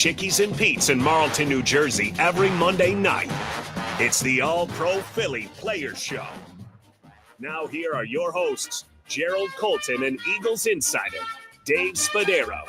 Chickies and Pete's in Marlton, New Jersey every Monday night. It's the All-Pro Philly Players Show. Now here are your hosts, Gerald Colton and Eagles Insider, Dave Spadero.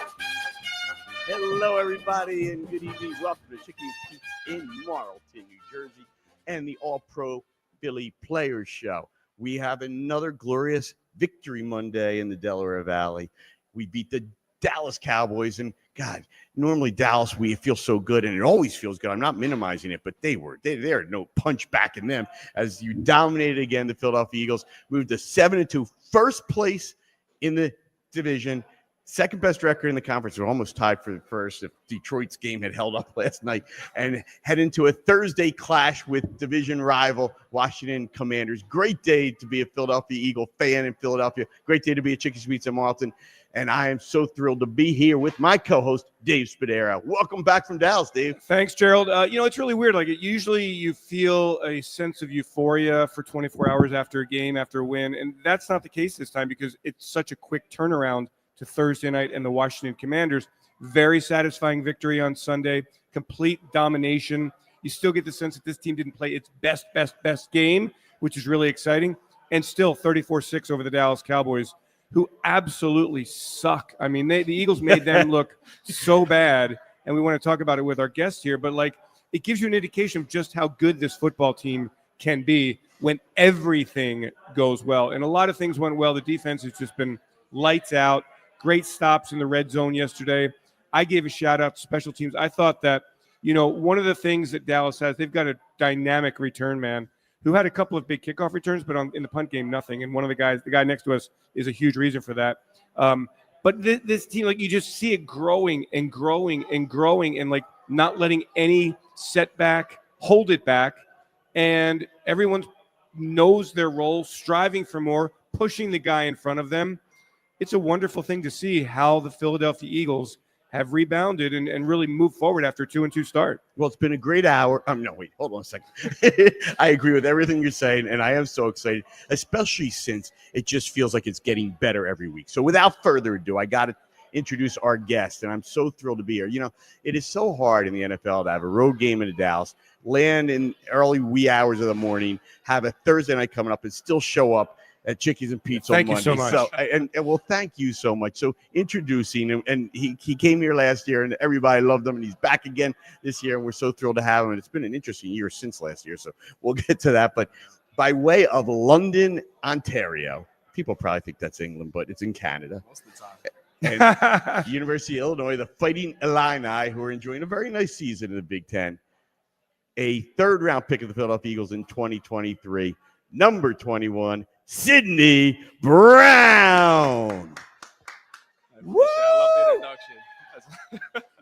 Hello, everybody, and good evening. Welcome to Chickies and Pete's in Marlton, New Jersey, and the All-Pro Philly Players Show. We have another glorious victory Monday in the Delaware Valley. We beat the Dallas Cowboys, and God, normally Dallas, we feel so good, and it always feels good. I'm not minimizing it, but they're no punch back in them as you dominated again. The Philadelphia Eagles moved to 7-2, first place in the division, second best record in the conference. We're almost tied for the first if Detroit's game had held up last night, and head into a Thursday clash with division rival Washington Commanders. Great day to be a Philadelphia Eagle fan in Philadelphia. Great day to be at Chickies Meets in Marlton. And I am so thrilled to be here with my co-host, Dave Spadero. Welcome back from Dallas, Dave. Thanks, Gerald. It's really weird. Usually you feel a sense of euphoria for 24 hours after a game, after a win. And that's not the case this time because it's such a quick turnaround to Thursday night and the Washington Commanders. Very satisfying victory on Sunday. Complete domination. You still get the sense that this team didn't play its best game, which is really exciting. And still 34-6 over the Dallas Cowboys, who absolutely suck. I mean, the Eagles made them look so bad, and we want to talk about it with our guest here, but it gives you an indication of just how good this football team can be when everything goes well. And a lot of things went well. The defense has just been lights out. Great stops in the red zone yesterday. I gave a shout out to special teams. I thought that, one of the things that Dallas has, they've got a dynamic return man who had a couple of big kickoff returns, but in the punt game, nothing. And one of the guy next to us is a huge reason for that. But this team, you just see it growing and growing and growing and not letting any setback hold it back. And everyone knows their role, striving for more, pushing the guy in front of them. It's a wonderful thing to see how the Philadelphia Eagles have rebounded and really moved forward after a 2-2 start. Well, it's been a great hour. No, wait, hold on a second. I agree with everything you're saying, and I am so excited, especially since it just feels like it's getting better every week. So without further ado, I got to introduce our guest, and I'm so thrilled to be here. It is so hard in the NFL to have a road game in Dallas, land in early wee hours of the morning, have a Thursday night coming up, and still show up at Chickies and Pete's on Monday. Thank you so much. Well, thank you so much. So introducing him, and he came here last year, and everybody loved him, and he's back again this year, and we're so thrilled to have him. And it's been an interesting year since last year, so we'll get to that. But by way of London, Ontario, people probably think that's England, but it's in Canada. Most of the time. And University of Illinois, the Fighting Illini, who are enjoying a very nice season in the Big Ten. A third-round pick of the Philadelphia Eagles in 2023, number 21, Syndey Brown. Woo! I love the introduction.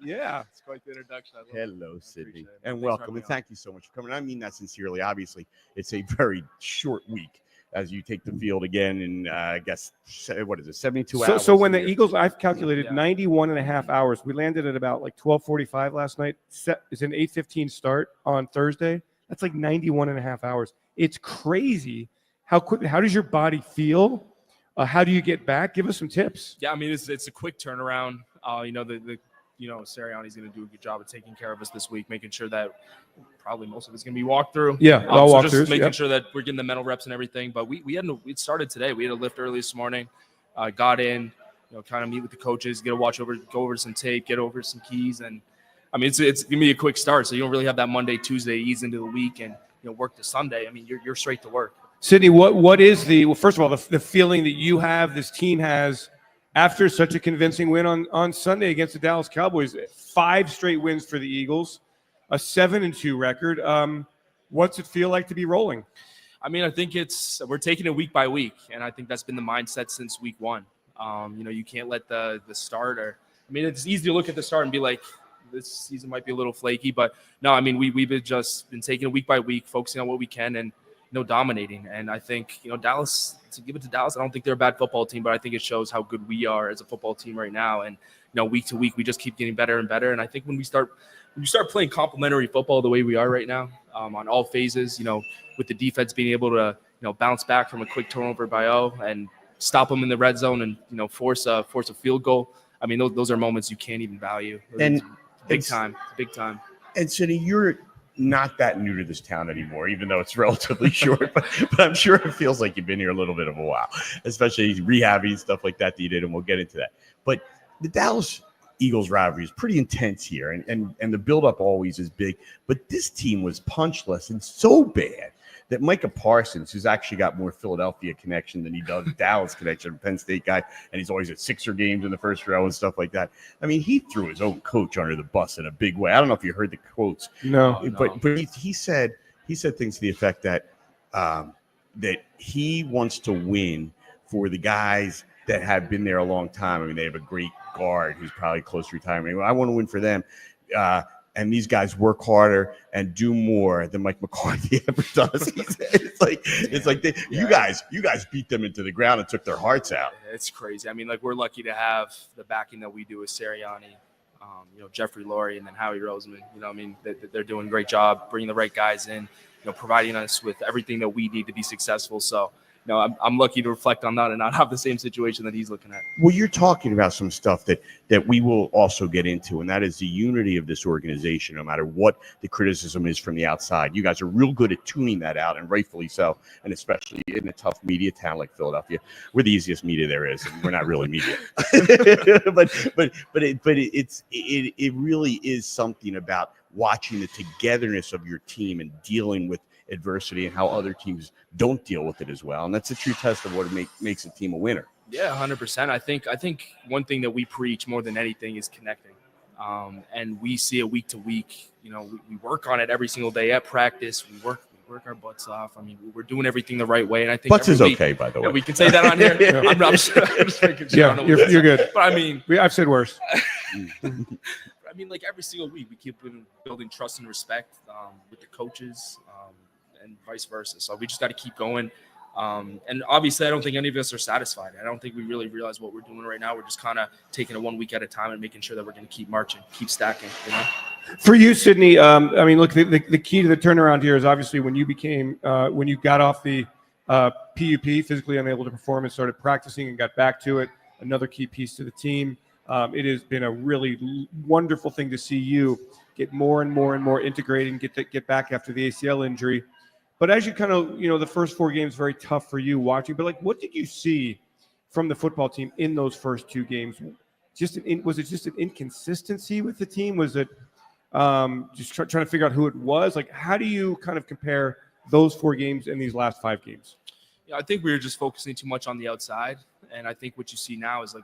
Yeah. It's quite the introduction. Hello, Syndey, and welcome, and thank you so much for coming. I mean that sincerely. Obviously, it's a very short week as you take the field again in, I guess, 72 hours? So when the Eagles, I've calculated 91 and a half hours. We landed at about 12:45 last night. It's an 8:15 start on Thursday. That's 91 and a half hours. It's crazy. How does your body feel? How do you get back? Give us some tips. Yeah, I mean, it's a quick turnaround. Sirianni's going to do a good job of taking care of us this week, making sure that probably most of it's going to be walkthrough. Yeah, all walkthroughs. Just making sure that we're getting the mental reps and everything. But we started today. We had a lift early this morning. Got in, kind of meet with the coaches, go over some tape, get over some keys, and I mean, it's going to be a quick start. So you don't really have that Monday, Tuesday ease into the week and work to Sunday. I mean, you're straight to work. Syndey, what is first of all, the feeling that you have, this team has after such a convincing win on Sunday against the Dallas Cowboys? 5 straight wins for the Eagles, a 7-2 record. What's it feel like to be rolling? I mean, I think we're taking it week by week, and I think that's been the mindset since week 1. You can't let the start it's easy to look at the start and be like, this season might be a little flaky, but no, I mean, we've just been taking it week by week, focusing on what we can and dominating. And I think, Dallas, to give it to Dallas, I don't think they're a bad football team, but I think it shows how good we are as a football team right now. And, week to week, we just keep getting better and better. And I think when you start playing complementary football the way we are right now, on all phases, with the defense being able to, bounce back from a quick turnover by O and stop them in the red zone and, force a field goal. I mean, those are moments you can't even value. And Big time. And Syndey, you're not that new to this town anymore, even though it's relatively short. But I'm sure it feels like you've been here a little bit of a while, especially rehabbing stuff like that you did, and we'll get into that. But the Dallas Eagles rivalry is pretty intense here, and the buildup always is big. But this team was punchless and so bad that Micah Parsons, who's actually got more Philadelphia connection than he does Dallas connection, Penn State guy, and he's always at Sixer games in the first row and stuff like that. I mean, he threw his own coach under the bus in a big way. I don't know if you heard the quotes. No. But he said things to the effect that that he wants to win for the guys that have been there a long time. I mean, they have a great guard who's probably close to retirement. I want to win for them. And these guys work harder and do more than Mike McCarthy ever does. It's like you guys beat them into the ground and took their hearts out. It's crazy. I mean, like, we're lucky to have the backing that we do with Sirianni, Jeffrey Lurie, and then Howie Roseman. I mean, they're doing a great job bringing the right guys in, providing us with everything that we need to be successful. So, I'm lucky to reflect on that and not have the same situation that he's looking at. Well, you're talking about some stuff that we will also get into, and that is the unity of this organization, no matter what the criticism is from the outside. You guys are real good at tuning that out, and rightfully so, and especially in a tough media town like Philadelphia. We're the easiest media there is, and we're not really media. but it really is something about watching the togetherness of your team and dealing with adversity and how other teams don't deal with it as well. And that's a true test of what makes a team a winner. Yeah, 100%. I think one thing that we preach more than anything is connecting. And we see it week to week. We work on it every single day at practice. We work our butts off. I mean, we're doing everything the right way. And I think butts is okay, by the way. Yeah, we can say that on here. I'm just making sure. Yeah, you're good. But I mean, I've said worse. I mean, like, every single week we keep building trust and respect with the coaches and vice versa. So we just got to keep going. And obviously, I don't think any of us are satisfied. I don't think we really realize what we're doing right now. We're just kind of taking it 1 week at a time and making sure that we're going to keep marching, keep stacking. For you, Syndey, I mean, look, the key to the turnaround here is obviously when you got off the PUP, physically unable to perform, and started practicing and got back to it. Another key piece to the team. It has been a really wonderful thing to see you get more and more and more integrated and get back after the ACL injury. But as you kind of, the first 4 games, very tough for you watching. But, like, what did you see from the football team in those first 2 games? Was it just an inconsistency with the team? Was it just trying to figure out who it was? Like, how do you kind of compare those 4 games and these last 5 games? Yeah, I think we were just focusing too much on the outside. And I think what you see now is, like,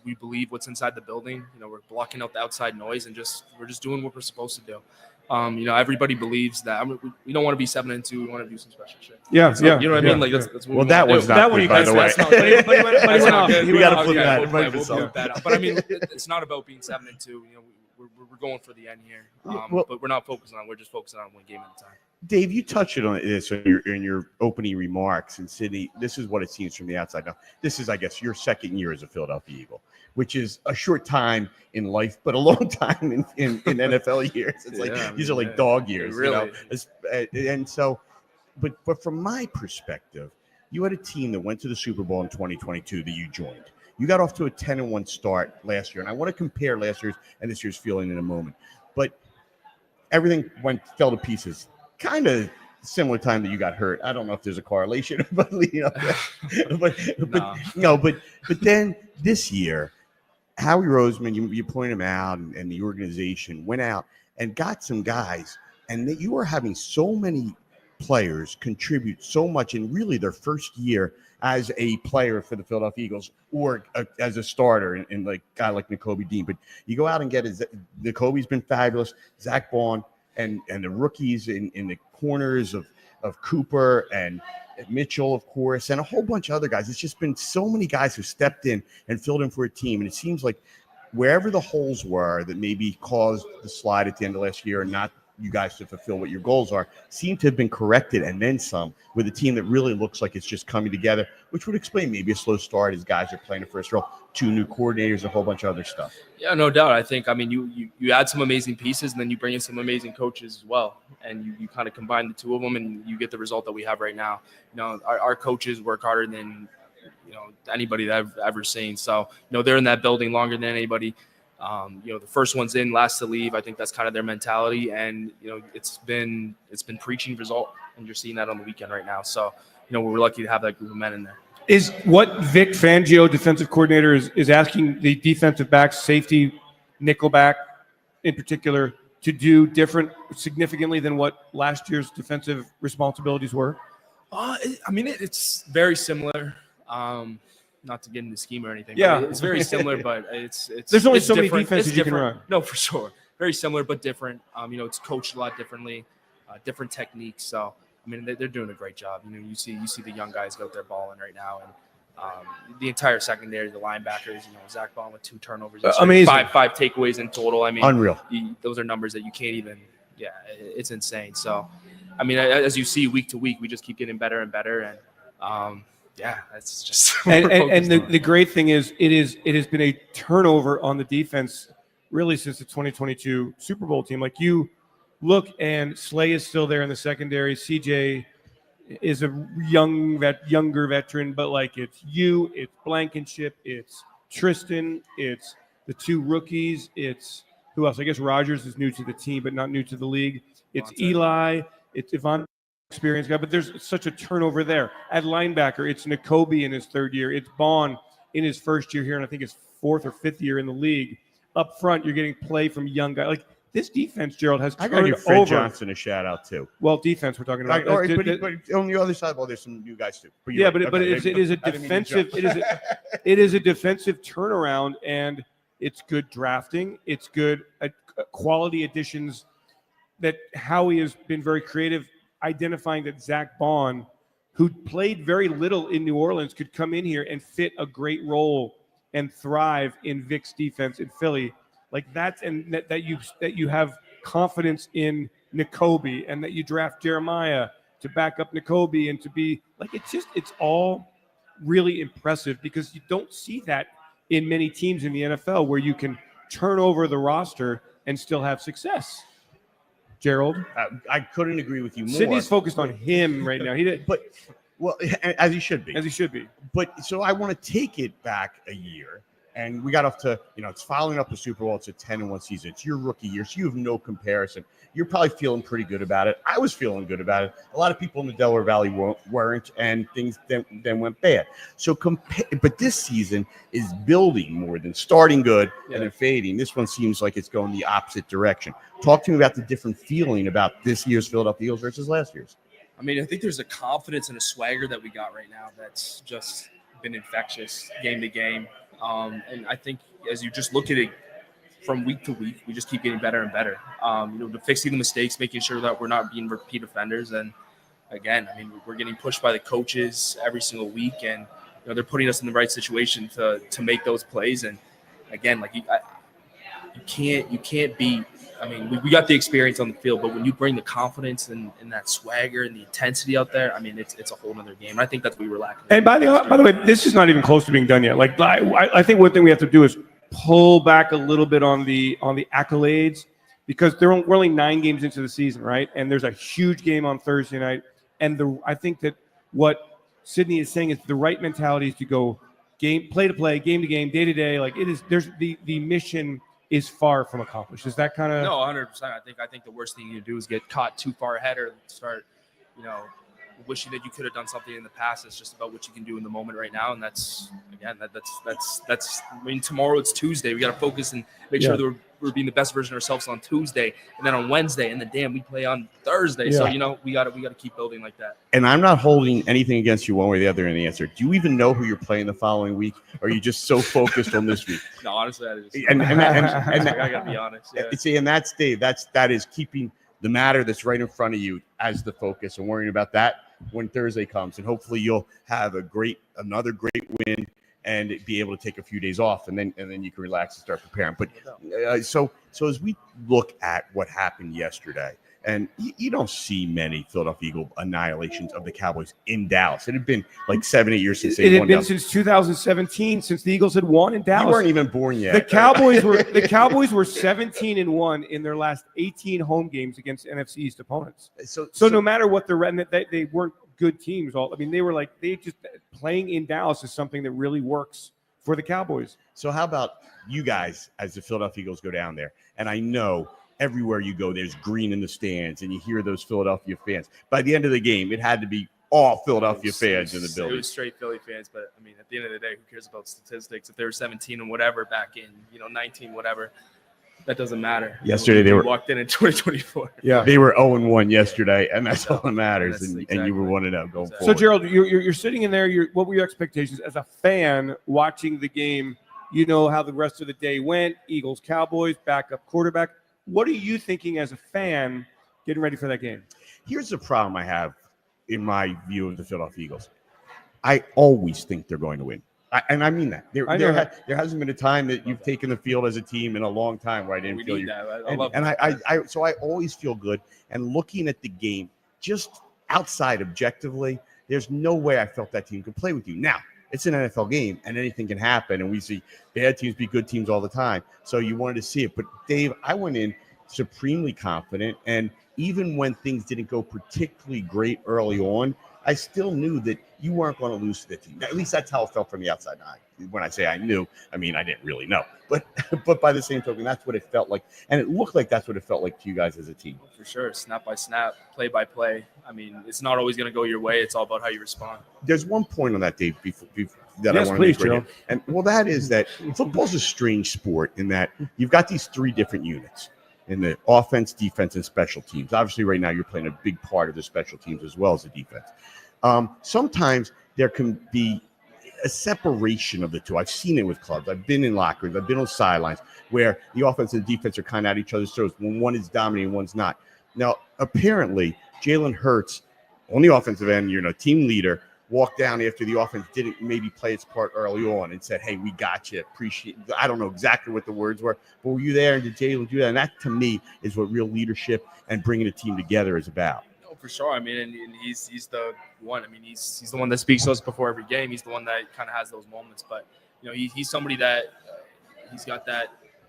we believe what's inside the building. We're blocking out the outside noise and we're just doing what we're supposed to do. Everybody believes that. I mean, we don't want to be 7-2. We want to do some special shit. Yeah. You know what I mean? Like, that's what that was not good, by the way. But he went off. We got to flip that. We'll flip that out. But I mean, it's not about being 7-2. We're going for the end here. But we're not focusing on. We're just focusing on 1 game at a time. Dave, you touched on this in your opening remarks, and Syndey, this is what it seems from the outside. Now, this is, I guess, your second year as a Philadelphia Eagle, which is a short time in life, but a long time in NFL years. It's these are like dog years, really. And so, but from my perspective, you had a team that went to the Super Bowl in 2022 that you joined. You got off to a 10-1 start last year, and I want to compare last year's and this year's feeling in a moment. But everything fell to pieces. Kind of similar time that you got hurt. I don't know if there's a correlation, but but then this year, Howie Roseman, you point him out, and the organization went out and got some guys, and that you are having so many players contribute so much in really their first year as a player for the Philadelphia Eagles or as a starter, and like a guy like Nakobe Dean. But you go out and get Nakobe's been fabulous, Zach Bond, and the rookies in the corners of Cooper and Mitchell, of course, and a whole bunch of other guys. It's just been so many guys who stepped in and filled in for a team. And it seems like wherever the holes were that maybe caused the slide at the end of last year and not you guys to fulfill what your goals are, seem to have been corrected and then some with a team that really looks like it's just coming together, which would explain maybe a slow start as guys are playing the first role, 2 new coordinators, a whole bunch of other stuff. Yeah, no doubt. I think, you add some amazing pieces and then you bring in some amazing coaches as well. And you kind of combine the 2 of them and you get the result that we have right now. Our coaches work harder than, anybody that I've ever seen. So, they're in that building longer than anybody. The first one's in, last to leave. I think that's kind of their mentality, and it's been preaching result, and you're seeing that on the weekend right now. So we're lucky to have that group of men in there. Is what Vic Fangio, defensive coordinator, is asking the defensive backs, safety, nickelback in particular, to do different significantly than what last year's defensive responsibilities were? It's very similar. Not to get into scheme or anything. Yeah, it's very similar, but it's there's only it's so many different. defenses It's you can different. run. No, for sure. Very similar, but different. It's coached a lot differently, different techniques. So they're doing a great job. You see the young guys out there balling right now, and the entire secondary, the linebackers. Zach Bond with 2 turnovers, amazing, five takeaways in total. Unreal. Those are numbers that you can't even. Yeah, it's insane. So, as you see week to week, we just keep getting better and better, and that's just. and the great thing is it has been a turnover on the defense really since the 2022 Super Bowl team. Like, you look, and Slay is still there in the secondary. CJ is a younger veteran, but it's Blankenship, it's Tristan, it's the 2 rookies, it's who else? I guess Rogers is new to the team, but not new to the league. It's Eli, it's Yvonne, experienced guy, but there's such a turnover there. At linebacker, it's Nakobe in his 3rd year. It's Bond in his 1st year here, and I think his 4th or 5th year in the league. Up front, you're getting play from young guys. Like, this defense, Gerald, has turned over. I got Fred Johnson a shout out too. Well, defense we're talking about. But on the other side, there's some new guys too. But it is a defensive. It is a defensive turnaround, and it's good drafting. It's good quality additions. That Howie has been very creative, identifying that Zach Bond, who played very little in New Orleans, could come in here and fit a great role and thrive in Vic's defense in Philly. Like that, and that you have confidence in Nakobe, and that you draft Jeremiah to back up Nakobe, and to be like, it's all really impressive, because you don't see that in many teams in the NFL, where you can turn over the roster and still have success. Gerald, I couldn't agree with you more. Sydney's focused on him right now. He did, but as he should be. As he should be. But so I want to take it back a year. And we got off to, it's following up the Super Bowl. It's a 10-1 season. It's your rookie year, so you have no comparison. You're probably feeling pretty good about it. I was feeling good about it. A lot of people in the Delaware Valley weren't, and things then went bad. So but this season is building more than starting good and then fading. This one seems like it's going the opposite direction. Talk to me about the different feeling about this year's Philadelphia Eagles versus last year's. I think there's a confidence and a swagger that we got right now that's just been infectious game to game. And I think as you just look at it from week to week, we just keep getting better and better. Fixing the mistakes, making sure that we're not being repeat offenders. And again, we're getting pushed by the coaches every single week, and they're putting us in the right situation to make those plays. And again, you can't beat. We got the experience on the field, but when you bring the confidence and that swagger and the intensity out there, it's a whole other game. And I think that's what we were lacking. And by the way, this is not even close to being done yet. I think one thing we have to do is pull back a little bit on the accolades, because we're only 9 games into the season, right? And there's a huge game on Thursday night. And I think that what Syndey is saying is the right mentality is to go play to play, game to game, day to day. Like, it is. There's the mission is far from accomplished. Is that kind of? No, 100%. I think the worst thing you do is get caught too far ahead, or start, wishing that you could have done something in the past. It's just about what you can do in the moment right now, and that's tomorrow it's Tuesday. We got to focus and make sure that we're being the best version of ourselves on Tuesday, and then on Wednesday, and then we play on Thursday. So we got to keep building like that. And I'm not holding anything against you one way or the other in the answer. Do you even know who you're playing the following week? Or are you just so focused on this week? No, honestly, that is. And I gotta be honest. Yeah. See, and that's Dave. That is keeping the matter that's right in front of you as the focus, and worrying about that when Thursday comes. And hopefully you'll have another great win and be able to take a few days off, and then you can relax and start preparing. But so as we look at what happened yesterday, and you don't see many Philadelphia Eagle annihilations of the Cowboys in Dallas. It had been like 7-8 years since they won. It had been since 2017 since the Eagles had won in Dallas. You weren't even born yet. The Cowboys were 17-1 in their last 18 home games against NFC East opponents. So no matter what they weren't good teams. They were they just playing in Dallas is something that really works for the Cowboys. So how about you guys as the Philadelphia Eagles go down there? And I know everywhere you go, there's green in the stands, and you hear those Philadelphia fans. By the end of the game, it had to be all Philadelphia fans in the building. It was straight Philly fans, but I mean, at the end of the day, who cares about statistics? If they were 17 and whatever back in, 19 whatever, that doesn't matter. Yesterday they walked in 2024. Yeah, they were 0-1 yesterday, and that's all that matters. Exactly. And you were 1-0 going So forward. Gerald, you're sitting in there. What were your expectations as a fan watching the game? You know how the rest of the day went. Eagles, Cowboys, backup quarterback. What are you thinking as a fan getting ready for that game? Here's the problem I have in my view of the Philadelphia Eagles. I always think they're going to win. And I mean that. There hasn't been a time that you've taken the field as a team in a long time where I didn't feel you. I love that. So I always feel good. And looking at the game, just outside objectively, there's no way I felt that team could play with you. Now, it's an NFL game, and anything can happen, and we see bad teams beat good teams all the time. So you wanted to see it. But, Dave, I went in supremely confident, and even when things didn't go particularly great early on, I still knew that you weren't going to lose to the team. At least that's how it felt from the outside. When I say I knew, I mean I didn't really know. But by the same token, that's what it felt like. And it looked like that's what it felt like to you guys as a team. For sure. Snap by snap, play by play. I mean, it's not always going to go your way. It's all about how you respond. There's one point on that, Dave, that yes, I want please, to make right. And that is that football's a strange sport in that you've got these three different units in the offense, defense, and special teams. Obviously, right now you're playing a big part of the special teams as well as the defense. Sometimes there can be a separation of the two. I've seen it with clubs. I've been in locker rooms. I've been on sidelines where the offense and the defense are kind of at each other's throats when one is dominating, one's not. Now, apparently, Jalen Hurts, on the offensive end, team leader, walked down after the offense didn't maybe play its part early on and said, hey, we got you. Appreciate it. I don't know exactly what the words were, but were you there? And did Jalen do that? And that, to me, is what real leadership and bringing a team together is about. For sure. I mean, and he's the one. I mean, he's the one that speaks to us before every game. He's the one that kind of has those moments. But he's somebody that he's got that.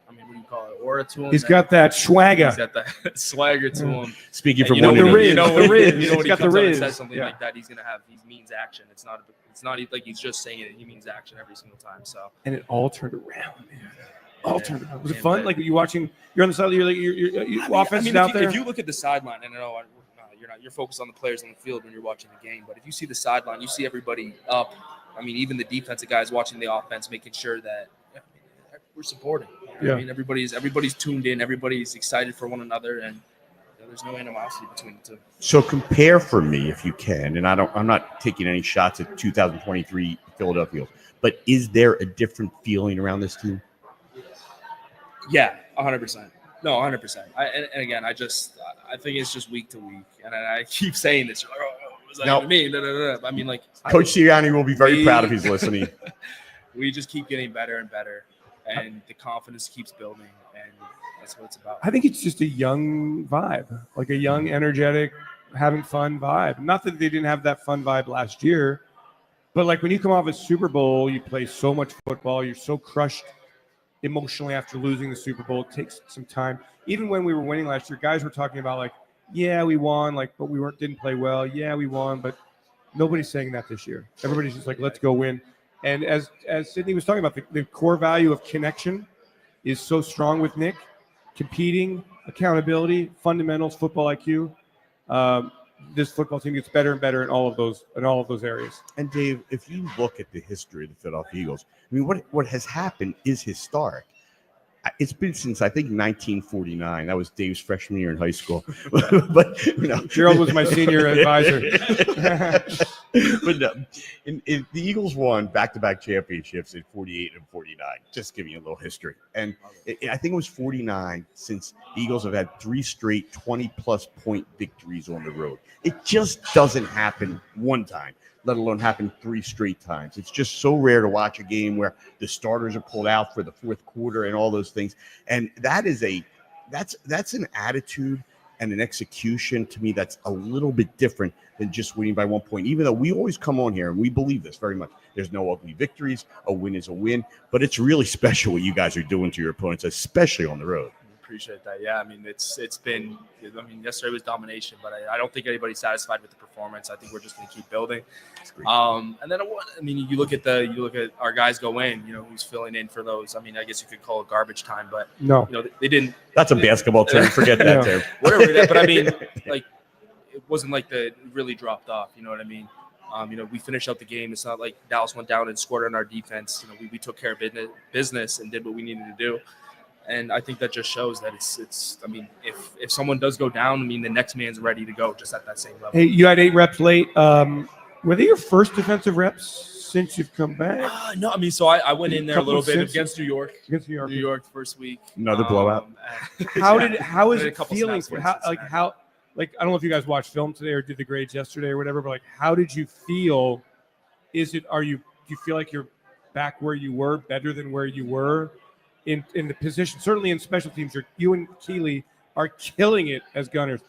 I mean, what do you call it? Aura to him. He's got that swagger. He's got that swagger to him. Speaking from the Riz. When he got the comes out and Riz. says something like that, he's gonna have. He means action. It's not like he's just saying it. He means action every single time. So. And it all turned around, man. All turned around. Was it fun? Like you're watching. You're on the side. You're offense out there. If you look at the sideline, and I know you're focused on the players on the field when you're watching the game. But if you see the sideline, you see everybody up. I mean, even the defensive guys watching the offense, making sure that we're supporting. Yeah. I mean, everybody's tuned in. Everybody's excited for one another, and there's no animosity between the two. So compare for me, if you can, and I'm not taking any shots at 2023 Philadelphia, but is there a different feeling around this team? Yeah, 100%. No, 100%. And again, I think it's just week to week, and I keep saying this. You're like, what does that even mean? I mean, like Coach Sirianni will be very proud if he's listening. We just keep getting better and better, and the confidence keeps building, and that's what it's about. I think it's just a young vibe, like a young, energetic, having fun vibe. Not that they didn't have that fun vibe last year, but like when you come off a Super Bowl, you play so much football, you're so crushed emotionally after losing the Super Bowl. It takes some time. Even when we were winning last year, guys were talking about like, yeah, we won, but we didn't play well. Yeah, we won, but nobody's saying that this year. Everybody's just like, let's go win. And as Syndey was talking about, the core value of connection is so strong with Nick. Competing, accountability, fundamentals, football IQ. This football team gets better and better in all of those areas. And Dave, if you look at the history of the Philadelphia Eagles, I mean, what has happened is historic. It's been since I think 1949. That was Dave's freshman year in high school. But Gerald was my senior advisor. But the Eagles won back-to-back championships in 48 and 49. Just giving you a little history. And I think it was 49 since the Eagles have had 3 straight 20-plus point victories on the road. It just doesn't happen one time, let alone happen 3 straight times. It's just so rare to watch a game where the starters are pulled out for the fourth quarter and all those things. And that's an attitude and an execution to me that's a little bit different than just winning by 1 point. Even though we always come on here and we believe this very much. There's no ugly victories. A win is a win. But it's really special what you guys are doing to your opponents, especially on the road. appreciate that. Yeah, I mean, it's been. I mean, yesterday was domination, but I don't think anybody's satisfied with the performance. I think we're just going to keep building. And then I mean, you look at our guys go in. Who's filling in for those? I mean, I guess you could call it garbage time, but no, they didn't. That's a basketball term. Forget that term. Whatever. But I mean, like, it wasn't like it really dropped off. You know what I mean? We finished out the game. It's not like Dallas went down and scored on our defense. We took care of business and did what we needed to do. And I think that just shows that it's. I mean, if someone does go down, I mean, the next man's ready to go just at that same level. Hey, you had 8 reps late. Were they your first defensive reps since you've come back? No, I mean, so I went in there a little bit against New York. Against New York. New York first week. Another blowout. How is it feeling? Like, I don't know if you guys watched film today or did the grades yesterday or whatever, but like, how did you feel? Do you feel like you're back where you were, better than where you were in the position? Certainly in special teams, you and Keeley are killing it as gunners.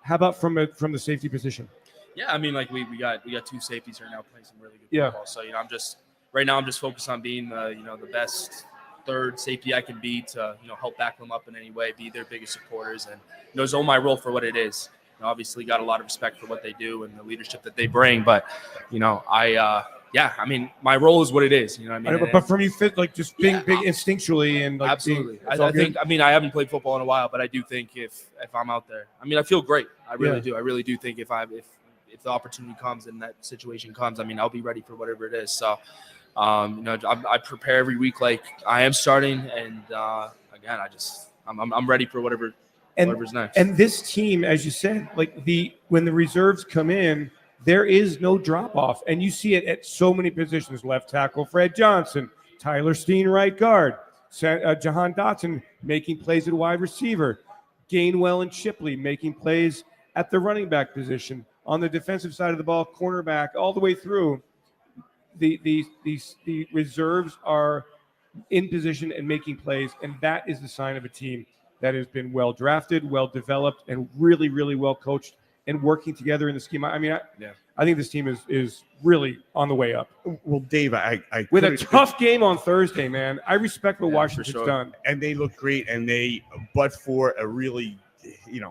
How about from the safety position? Yeah, I mean, like we got 2 safeties right now playing some really good football. So I'm just focused on being the best third safety I can be to help back them up in any way, be their biggest supporters, and it's all my role for what it is. Obviously got a lot of respect for what they do and the leadership that they bring, but I mean, my role is what it is. You know what I mean? But from you fit like just being big instinctually and like absolutely. I think I haven't played football in a while, but I do think if I'm out there, I mean, I feel great. I really do. I really do think if the opportunity comes and that situation comes, I mean, I'll be ready for whatever it is. So. I prepare every week like I am starting, and again, I'm ready for whatever's next. And this team, as you said, like when the reserves come in, there is no drop off, and you see it at so many positions: left tackle Fred Johnson, Tyler Steen right guard, Jahan Dotson making plays at wide receiver, Gainwell and Shipley making plays at the running back position, on the defensive side of the ball, cornerback, all the way through. The reserves are in position and making plays, and that is the sign of a team that has been well drafted, well developed, and really, really well coached and working together in the scheme. I mean, I think this team is really on the way up. Well, Dave, I with a tough game on Thursday, man. I respect what Washington's done, and they look great. And but for a really, a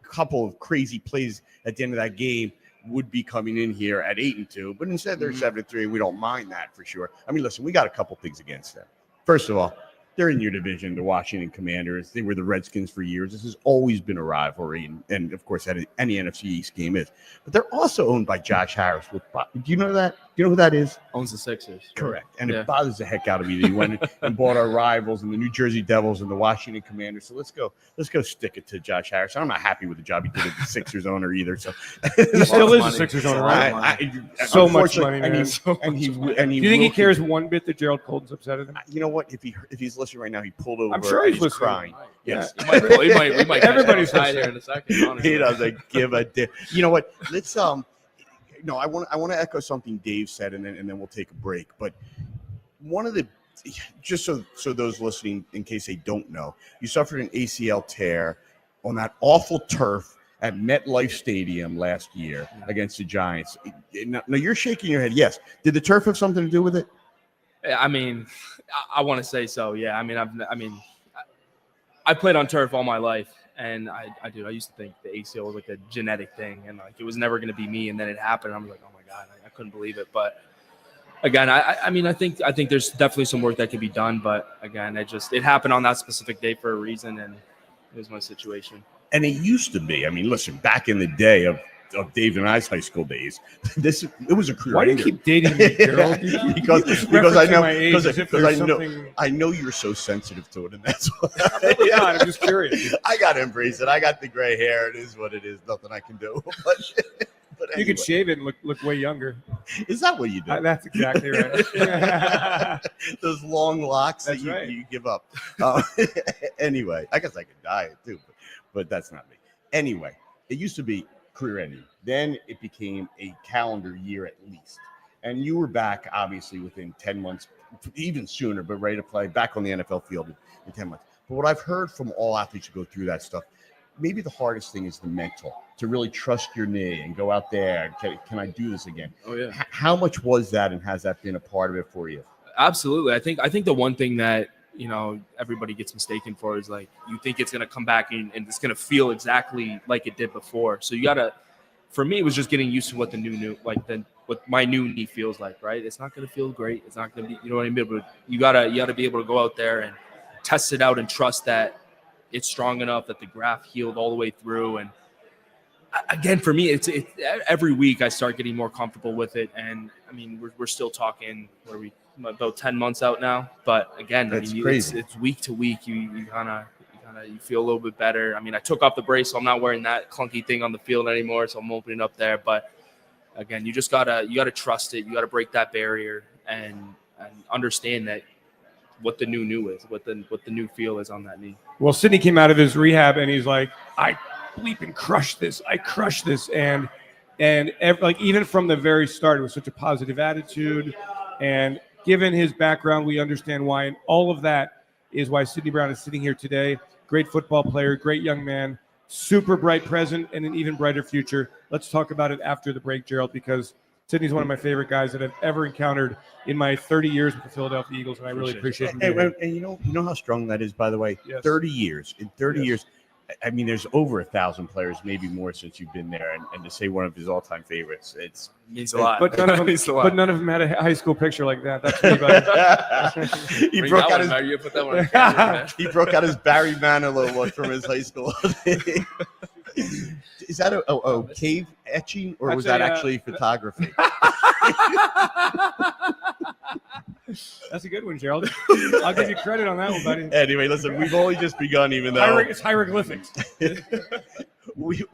couple of crazy plays at the end of that game, would be coming in here at 8-2, but instead they're 7-3. We don't mind that for sure. I mean, listen, we got a couple things against them. First of all, they're in your division, the Washington Commanders. They were the Redskins for years. This has always been a rivalry, and of course, any NFC East game is. But they're also owned by Josh Harris. Do you know that? Do you know who that is? Owns the Sixers. Correct. And it bothers the heck out of me that he went and bought our rivals and the New Jersey Devils and the Washington Commanders. So let's go stick it to Josh Harris. I'm not happy with the job he did as the Sixers owner either. So he still is a Sixers owner, right? So much money, man. And he do you think he cares one bit that Gerald Colton's upset at him? You know what? If he's listening right now, he pulled over. I'm sure he's listening. Crying. Yes. We might Everybody's hide here in a second. He doesn't give a damn. You know what? Let's No, I want to echo something Dave said, and then we'll take a break. But one of the, just so those listening, in case they don't know, you suffered an ACL tear on that awful turf at MetLife Stadium last year against the Giants. Now you're shaking your head. Yes. Did the turf have something to do with it? I mean, I want to say so. Yeah. I mean, I played on turf all my life. And I used to think the ACL was like a genetic thing, and like it was never going to be me. And then it happened. And I'm like, oh my God, I couldn't believe it. But again, I mean, I think there's definitely some work that could be done. But again, it happened on that specific day for a reason, and it was my situation. And it used to be. I mean, listen, back in the day of Dave and I's high school days, it was a career. Why do you keep dating me, Gerald? because I know you're so sensitive to it, and that's why. I'm really not. I'm just curious. I got to embrace it. I got the gray hair. It is what it is. Nothing I can do. But anyway. You could shave it and look way younger. Is that what you do? That's exactly right. Those long locks that's that right. you give up. Anyway, I guess I could dye it too, but that's not me. Anyway, it used to be career ending. Then it became a calendar year at least. And you were back, obviously, within 10 months, even sooner, but ready to play back on the NFL field in 10 months. But what I've heard from all athletes who go through that stuff, maybe the hardest thing is the mental, to really trust your knee and go out there. Can I do this again? Oh, yeah. How much was that, and has that been a part of it for you? Absolutely. I think the one thing that, everybody gets mistaken for is like, you think it's going to come back and it's going to feel exactly like it did before. So for me, it was just getting used to what what my new knee feels like, right? It's not going to feel great. It's not going to be, you know what I mean? But you gotta be able to go out there and test it out and trust that it's strong enough, that the graft healed all the way through. And again, for me, it's every week I start getting more comfortable with it. And I mean, we're still talking, about 10 months out now. But again, it's week to week. You feel a little bit better. I mean, I took off the brace, so I'm not wearing that clunky thing on the field anymore. So I'm opening up there. But again, you gotta trust it. You gotta break that barrier and understand that what the new is, what the new feel is on that knee. Well, Syndey came out of his rehab and he's like, I bleeping crushed this. I crushed this. And even from the very start, it was such a positive attitude. And given his background, we understand why. And all of that is why Syndey Brown is sitting here today. Great football player, great young man, super bright present, and an even brighter future. Let's talk about it after the break, Gerald, because Syndey's one of my favorite guys that I've ever encountered in my 30 years with the Philadelphia Eagles, and I really appreciate him. And you know how strong that is, by the way? Yes. 30 years. In 30 years, I mean, there's over 1,000 players, maybe more, since you've been there. And to say one of his all-time favorites, it means a lot. But none of them had a high school picture like that. That's me, buddy. He broke out his Barry Manilow look from his high school. Is that a cave etching, or was that actually photography? That's a good one, Gerald. I'll give you credit on that one, buddy. Anyway, listen, we've only just begun, even though it's hieroglyphics. we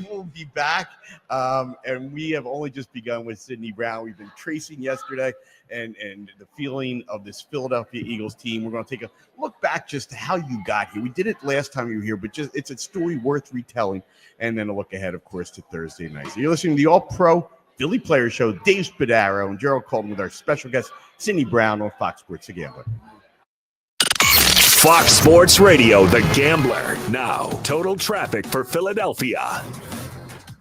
will be back, and we have only just begun with Syndey Brown. We've been tracing yesterday and the feeling of this Philadelphia Eagles team. We're going to take a look back just to how you got here. We did it last time you were here, but just it's a story worth retelling, and then a look ahead, of course, to Thursday night. So you're listening to the All-Pro Philly Player Show. Dave Spadaro and Gerald Colton with our special guest, Syndey Brown, on Fox Sports The Gambler. Fox Sports Radio, The Gambler. Now, total traffic for Philadelphia.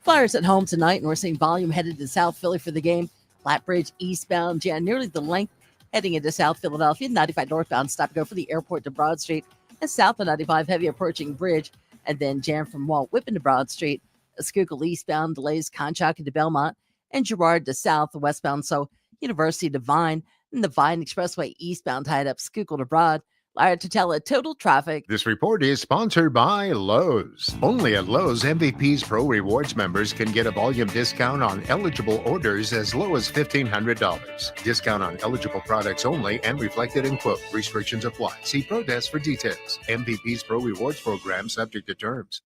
Flyers at home tonight, and we're seeing volume headed to South Philly for the game. Flatbridge eastbound, jam nearly the length heading into South Philadelphia. 95 northbound, stop and go for the airport to Broad Street. And south of 95, heavy approaching Bridge. And then jam from Walt Whitman to Broad Street. Schuylkill eastbound, delays Conshohocken to Belmont. And Girard to South, westbound. So University to Vine. And the Vine Expressway eastbound tied up Schuylkill to Broad. Liar to tell it, total traffic. This report is sponsored by Lowe's. Only at Lowe's, MVP's Pro Rewards members can get a volume discount on eligible orders as low as $1,500. Discount on eligible products only and reflected in quote. Restrictions apply. See Pro Desk for details. MVP's Pro Rewards program subject to terms.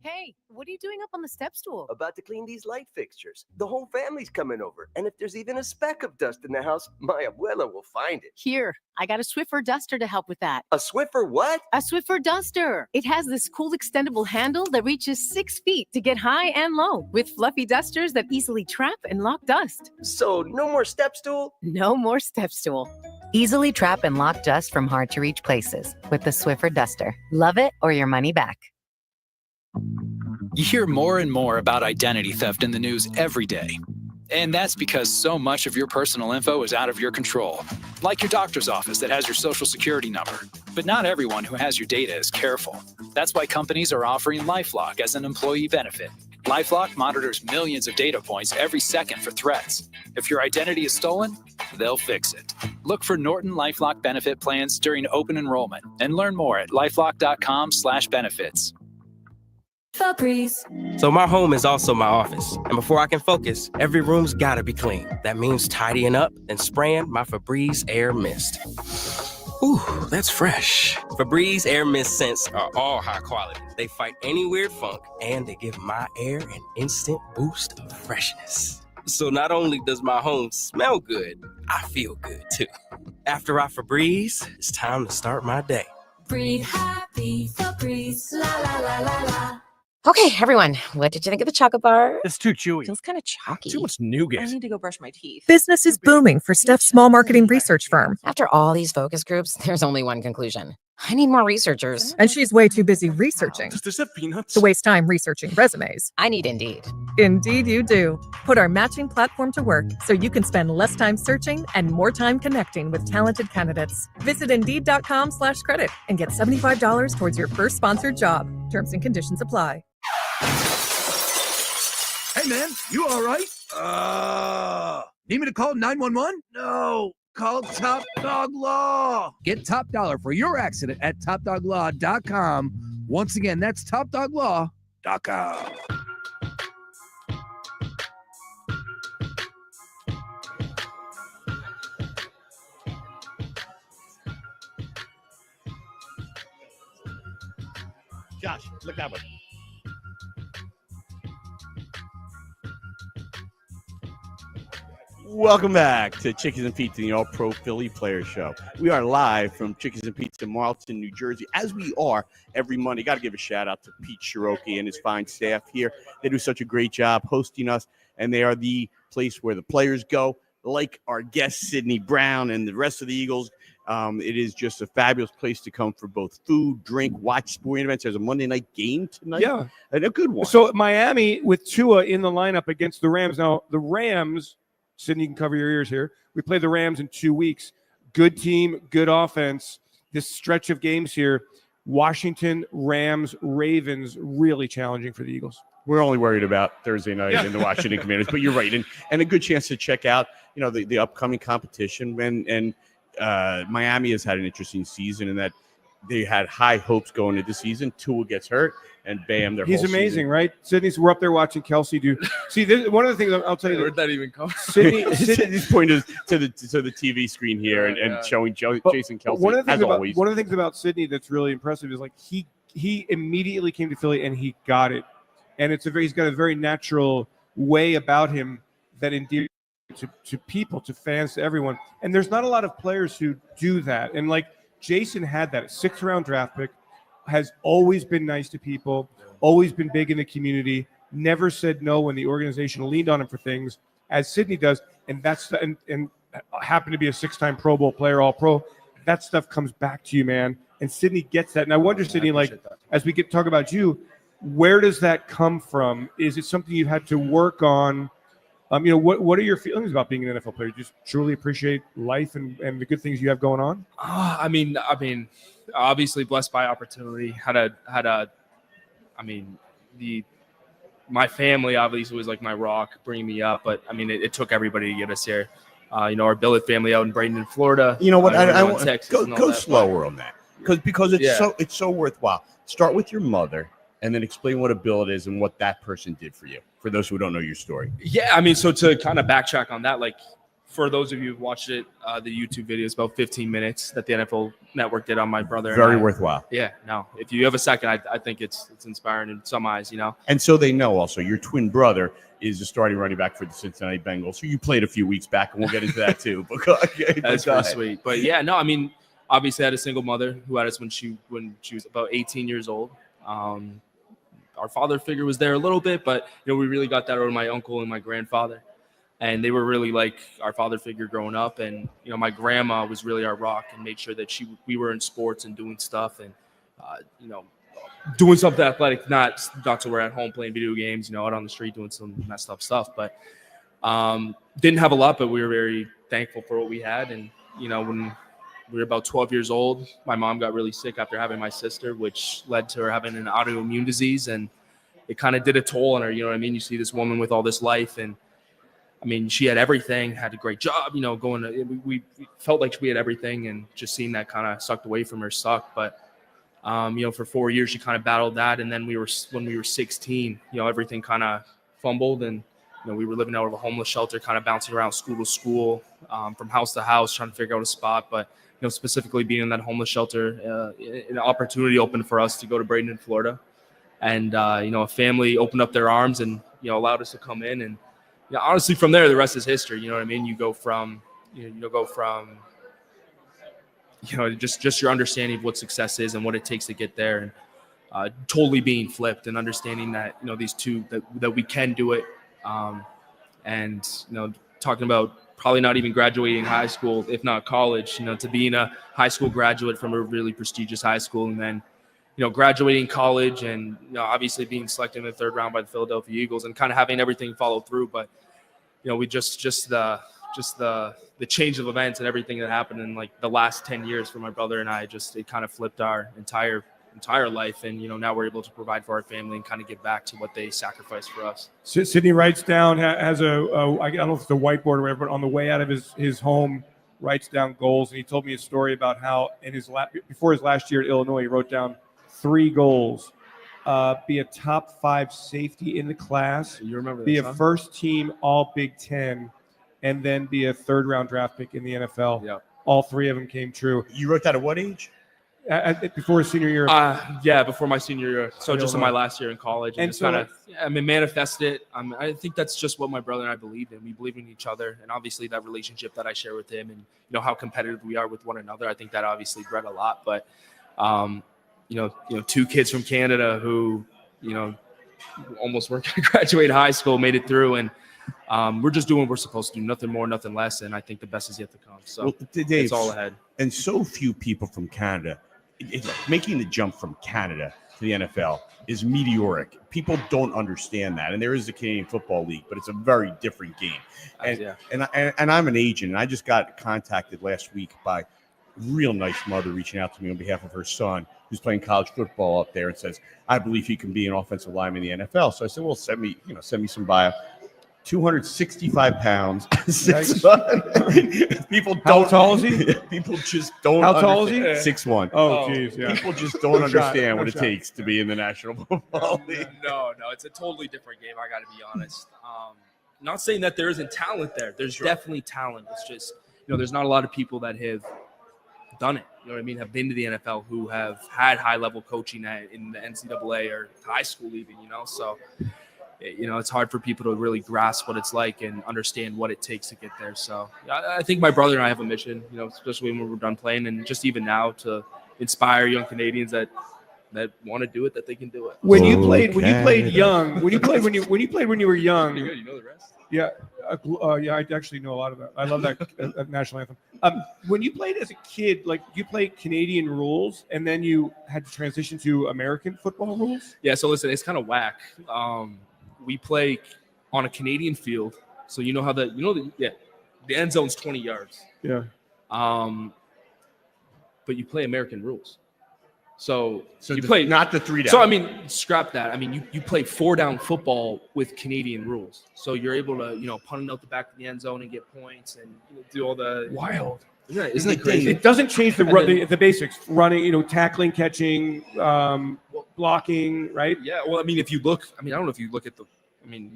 Hey, what are you doing up on the step stool? About to clean these light fixtures. The whole family's coming over. And if there's even a speck of dust in the house, my abuela will find it. Here, I got a Swiffer duster to help with that. A Swiffer what? A Swiffer duster. It has this cool extendable handle that reaches 6 feet to get high and low, with fluffy dusters that easily trap and lock dust. So no more step stool? No more step stool. Easily trap and lock dust from hard-to-reach places with the Swiffer duster. Love it or your money back. You hear more and more about identity theft in the news every day. And that's because so much of your personal info is out of your control. Like your doctor's office that has your social security number. But not everyone who has your data is careful. That's why companies are offering LifeLock as an employee benefit. LifeLock monitors millions of data points every second for threats. If your identity is stolen, they'll fix it. Look for Norton LifeLock benefit plans during open enrollment and learn more at lifelock.com/benefits. Febreze. So my home is also my office. And before I can focus, every room's gotta be clean. That means tidying up and spraying my Febreze Air Mist. Ooh, that's fresh. Febreze Air Mist scents are all high quality. They fight any weird funk, and they give my air an instant boost of freshness. So not only does my home smell good, I feel good too. After I Febreze, it's time to start my day. Breathe happy, Febreze, la la la la la. Okay, everyone, what did you think of the chocolate bar? It's too chewy. Feels kind of chalky. Too much nougat. I need to go brush my teeth. Business is booming for Steph's small marketing research firm. After all these focus groups, there's only one conclusion. I need more researchers. And she's way too busy researching Does this have peanuts? to waste time researching resumes. I need Indeed. Indeed you do. Put our matching platform to work so you can spend less time searching and more time connecting with talented candidates. Visit Indeed.com/credit and get $75 towards your first sponsored job. Terms and conditions apply. Hey, man, you all right? Need me to call 911? No. Call Top Dog Law. Get top dollar for your accident at topdoglaw.com. Once again, that's topdoglaw.com. Josh, look that way. Welcome back to Chickies and Pizza, the All-Pro Philly Player Show. We are live from Chickies and Pizza in Marlton, New Jersey, as we are every Monday. Got to give a shout-out to Pete Cherokee and his fine staff here. They do such a great job hosting us, and they are the place where the players go, like our guest, Syndey Brown, and the rest of the Eagles. It is just a fabulous place to come for both food, drink, watch sporting events. There's a Monday night game tonight. Yeah. And a good one. So Miami with Tua in the lineup against the Rams. Now, the Rams, Syndey, you can cover your ears here. We play the Rams in 2 weeks. Good team, good offense. This stretch of games here, Washington, Rams, Ravens, really challenging for the Eagles. We're only worried about Thursday night in the Washington Commanders, but you're right. And a good chance to check out, the upcoming competition. And Miami has had an interesting season in that they had high hopes going into the season. Tua gets hurt, and bam, He's amazing, right? Sydney's, we're up there watching Kelsey do. See, one of the things I'll tell you. Where'd that even come? Sydney's pointing to the TV screen here and showing Jason Kelsey. One of the always. things about Syndey that's really impressive is like he immediately came to Philly and he got it, and he's got a very natural way about him that endears to people, to fans, to everyone. And there's not a lot of players who do that. And like Jason had that 6th round draft pick, has always been nice to people, always been big in the community, never said no when the organization leaned on him for things, as Syndey does. And and happened to be a 6-time Pro Bowl player, all pro. That stuff comes back to you, man. And Syndey gets that. And I wonder, Syndey, like, as we talk about you, where does that come from? Is it something you had to work on? What are your feelings about being an NFL player? You just truly appreciate life and the good things you have going on? I mean, obviously blessed by opportunity. My family obviously was like my rock, bringing me up. But I mean, it took everybody to get us here. Our billet family out in Bradenton, Florida. You know what? I want to go slower on that because it's so worthwhile. Start with your mother, and then explain what a billet is and what that person did for you. For those who don't know your story. Yeah, I mean, so to kind of backtrack on that, like for those of you who've watched it, the YouTube video is about 15 minutes that the NFL Network did on my brother. Very worthwhile. Yeah, no. If you have a second, I think it's inspiring in some eyes, And so they know also your twin brother is a starting running back for the Cincinnati Bengals. So you played a few weeks back, and we'll get into that too. That's pretty sweet. But yeah, no, I mean, obviously I had a single mother who had us when she was about 18 years old. Our father figure was there a little bit, but we really got that out of my uncle and my grandfather, and they were really like our father figure growing up. And my grandma was really our rock and made sure that we were in sports and doing stuff and doing something athletic, not so we're at home playing video games, out on the street doing some messed up stuff. But didn't have a lot, but we were very thankful for what we had. And when we were about 12 years old, my mom got really sick after having my sister, which led to her having an autoimmune disease. And it kind of did a toll on her. You know what I mean? You see this woman with all this life. And I mean, she had everything, had a great job, we felt like we had everything. And just seeing that kind of sucked away from her sucked. But, for 4 years, she kind of battled that. And then when we were 16, everything kind of fumbled. And, we were living out of a homeless shelter, kind of bouncing around school to school, from house to house, trying to figure out a spot. But specifically being in that homeless shelter, an opportunity opened for us to go to Bradenton, Florida. And, a family opened up their arms and, allowed us to come in. And honestly, from there, the rest is history. You know what I mean? You go from just your understanding of what success is and what it takes to get there, and totally being flipped and understanding that, these two, that we can do it. And, talking about probably not even graduating high school, if not college, to being a high school graduate from a really prestigious high school, and then, graduating college and, obviously being selected in the 3rd round by the Philadelphia Eagles and kind of having everything follow through. But, we just the change of events and everything that happened in like the last 10 years for my brother and I, it kind of flipped our entire life. And, now we're able to provide for our family and kind of give back to what they sacrificed for us. Syndey writes down, has I don't know if it's a whiteboard or whatever, but on the way out of his home, writes down goals. And he told me a story about how before his last year at Illinois, he wrote down 3 goals. Be a top 5 safety in the class. You remember be this, a first team All Big Ten, and then be a 3rd round draft pick in the NFL. Yep. All 3 of them came true. You wrote that at what age? Before his senior year. Before my senior year. So just in my last year in college, and just kind of, manifested it. I think that's just what my brother and I believe in. We believe in each other, and obviously that relationship that I share with him, and how competitive we are with one another. I think that obviously bred a lot. But 2 kids from Canada who, almost weren't going to graduate high school, made it through, and we're just doing what we're supposed to do, nothing more, nothing less. And I think the best is yet to come. So Dave, it's all ahead. And so few people from Canada, making the jump from Canada to the NFL is meteoric. People don't understand that. And there is the Canadian Football League, but it's a very different game. And I'm an agent, and I just got contacted last week by a real nice mother reaching out to me on behalf of her son, who's playing college football up there, and says, I believe he can be an offensive lineman in the NFL. So I said, well, send me some bio. 265 pounds. 6'1". People don't. How tall is he? People just don't. How tall is he? 6'1". Oh, geez, yeah. People just don't understand what it takes to be in the National Football League. No, it's a totally different game. I got to be honest. Not saying that there isn't talent there. There's definitely talent. It's just, there's not a lot of people that have done it. You know what I mean? Have been to the NFL, who have had high level coaching in the NCAA or high school even. So. It's hard for people to really grasp what it's like and understand what it takes to get there. So I think my brother and I have a mission, especially when we're done playing, and just even now to inspire young Canadians that want to do it, that they can do it. When you played when you played when you were young. You know the rest. Yeah. I actually know a lot of that. I love that national anthem. When you played as a kid, like you played Canadian rules, and then you had to transition to American football rules. Yeah. So listen, it's kind of whack. We play on a Canadian field, so the end zone's 20 yards. Yeah. But you play American rules. So you play play not the 3 down. So scrap that. You play 4-down football with Canadian rules. So you're able to punt it out the back of the end zone and get points and do all the wild. Isn't it crazy? It doesn't change the basics. Running, tackling, catching, blocking, right? Yeah. Well, if you look, I don't know if you look at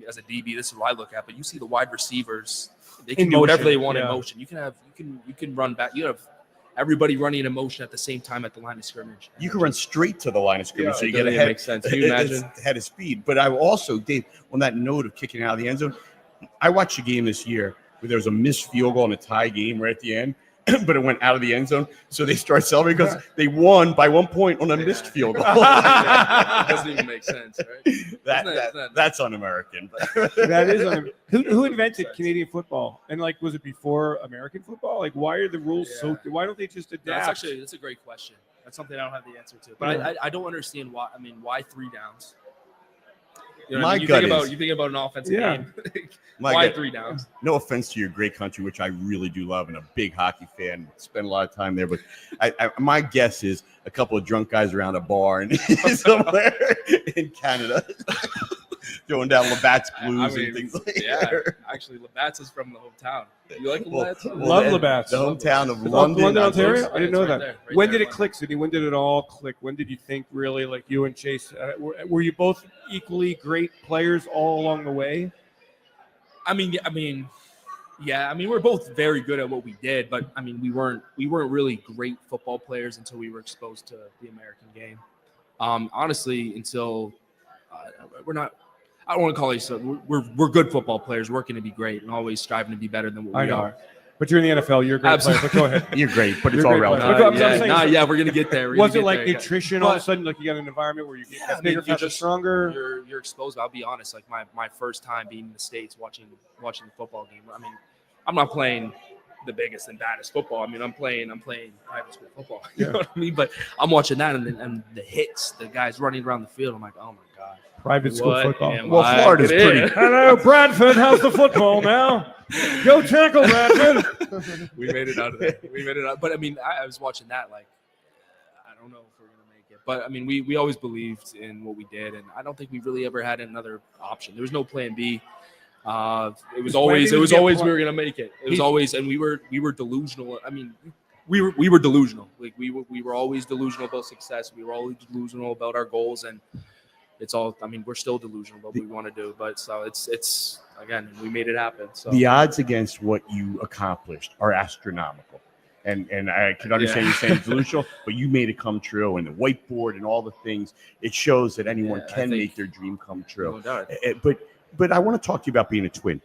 as a DB, this is what I look at, but you see the wide receivers, they can do whatever they want in motion. You can run back. You have everybody running in motion at the same time at the line of scrimmage. You can run straight to the line of scrimmage, so you get ahead. Makes sense. Can you imagine? Head of speed. But I also, Dave, on that note of kicking out of the end zone, I watched a game this year where there was a missed field goal in a tie game right at the end. But it went out of the end zone, so they start celebrating because they won by 1 point on a missed field goal. It doesn't even make sense, right? That's un-American. That is un-American. Who invented Canadian football? And was it before American football? Why are the rules so? Why don't they just adapt? That's a great question. That's something I don't have the answer to. But I don't understand why. Why 3 downs? You think about an offensive game. Why 3 downs? No offense to your great country, which I really do love, and a big hockey fan. Spend a lot of time there, but my guess is a couple of drunk guys around a bar in somewhere in Canada, throwing down Labatt's Blues and things like that. Actually, Labatt's is from the hometown. You like Labatt's? Love Labatt's. The hometown of London, Ontario. I didn't know that. There, when did it click, Syndey? When did it all click? When did you think really, like you and Chase, were you both equally great players all along the way? We're both very good at what we did, but we weren't really great football players until we were exposed to the American game. Honestly, until we're not. I don't want to call it. We're good football players, working to be great and always striving to be better than what we are. But you're in the NFL. You're a great player. But go ahead. You're great, but it's all relative. We're gonna get there. Was it like nutrition all of a sudden? Like you got an environment where you get bigger, faster, stronger. You're exposed. I'll be honest. Like my first time being in the States, watching the football game. I'm not playing the biggest and baddest football. I mean, I'm playing private school football. You know what I mean? But I'm watching that and the hits, the guys running around the field. I'm like, oh my God. Private school football. Well, Florida's pretty. Hello, Bradford. How's the football now? Go tackle, Bradford. We made it out of there. We made it out. But I mean, I was watching that like, I don't know if we're gonna make it. But I mean, we always believed in what we did, and I don't think we really ever had another option. There was no plan B. It was always we were gonna make it. It was always, and we were delusional. I mean, we were delusional. Like we were always delusional about success. We were always delusional about our goals, and it's all. I mean, we're still delusional about what we want to do. But so it's again, we made it happen. So the odds against what you accomplished are astronomical. And I can understand you saying it's delusional, but you made it come true. And the whiteboard and all the things, it shows that anyone can make their dream come true. No doubt. But I want to talk to you about being a twin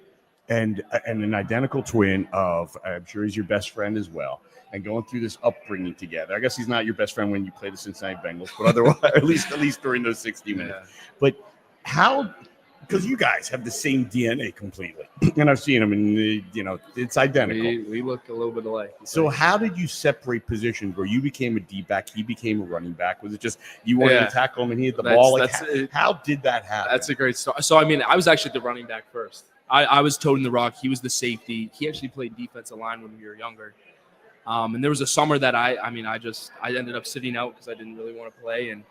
and an identical twin of, I'm sure he's your best friend as well, and going through this upbringing together. I guess he's not your best friend when you play the Cincinnati Bengals, but otherwise, at least during those 60 minutes. Yeah. But how, because you guys have the same DNA completely, and I've seen them, and it's identical. We look a little bit alike. So how did you separate positions where you became a D-back, he became a running back? Was it just you wanted to tackle him and he had the ball? Like, how did that happen? That's a great story. So, I mean, I was actually the running back first. I was toting the rock. He was the safety. He actually played defensive line when we were younger. And there was a summer that I ended up sitting out because I didn't really want to play, and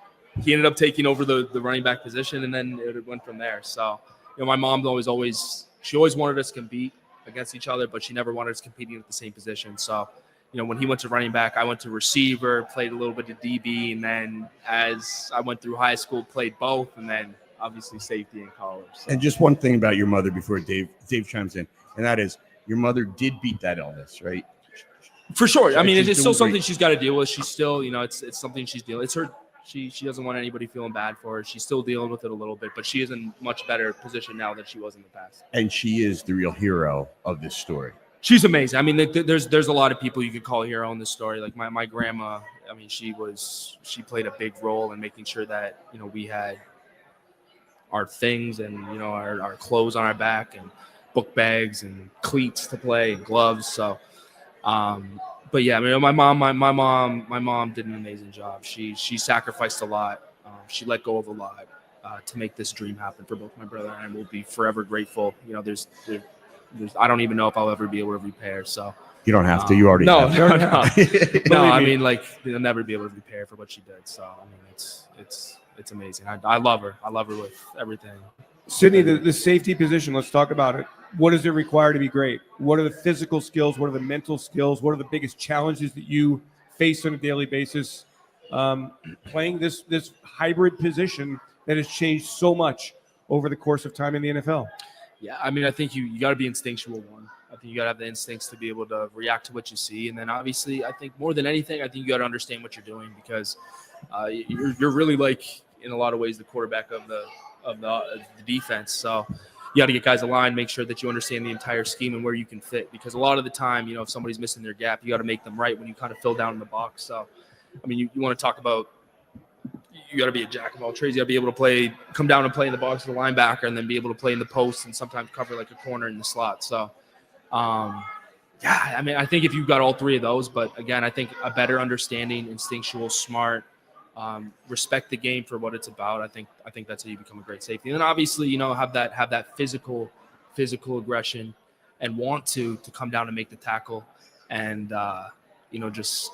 he ended up taking over the running back position, and then it went from there. So, my mom always wanted us to compete against each other, but she never wanted us competing at the same position. So, when he went to running back, I went to receiver, played a little bit of DB, and then as I went through high school, played both, and then obviously safety in college. So. And just one thing about your mother before Dave chimes in, and that is your mother did beat that illness, right? For sure. I mean, it's still something great. she's got to deal with. She's still, it's something she's dealing. It's her. She doesn't want anybody feeling bad for her. She's still dealing with it a little bit, but she is in much better position now than she was in the past. And she is the real hero of this story. She's amazing. I mean, there's a lot of people you could call hero in this story. Like my grandma. I mean, she played a big role in making sure that we had our things and our clothes on our back and book bags and cleats to play and gloves. So. But yeah, I mean, my mom did an amazing job. She sacrificed a lot. She let go of a lot to make this dream happen for both my brother and I. Will be forever grateful. There's I don't even know if I'll ever be able to repay her. So you don't have to. You already no, have. No. I mean, like you'll never be able to repay her for what she did. So I mean, it's amazing. I love her. I love her with everything. Syndey, the safety position, let's talk about it. What does it require to be great? What are the physical skills? What are the mental skills? What are the biggest challenges that you face on a daily basis? Playing this hybrid position that has changed so much over the course of time in the NFL. Yeah, I mean, I think you got to be instinctual, one. I think you got to have the instincts to be able to react to what you see. And then obviously, I think more than anything, I think you got to understand what you're doing because you're really like, in a lot of ways, the quarterback of the defense. So you got to get guys aligned, make sure that you understand the entire scheme and where you can fit. Because a lot of the time, if somebody's missing their gap, you got to make them right when you kind of fill down in the box. So, I mean, you want to talk about you got to be a jack of all trades. You got to be able to come down and play in the box as a linebacker and then be able to play in the post and sometimes cover like a corner in the slot. So, yeah, I mean, I think if you've got all three of those, but again, I think a better understanding, instinctual, smart, respect the game for what it's about. I think that's how you become a great safety. And then obviously, have that physical aggression and want to come down and make the tackle and just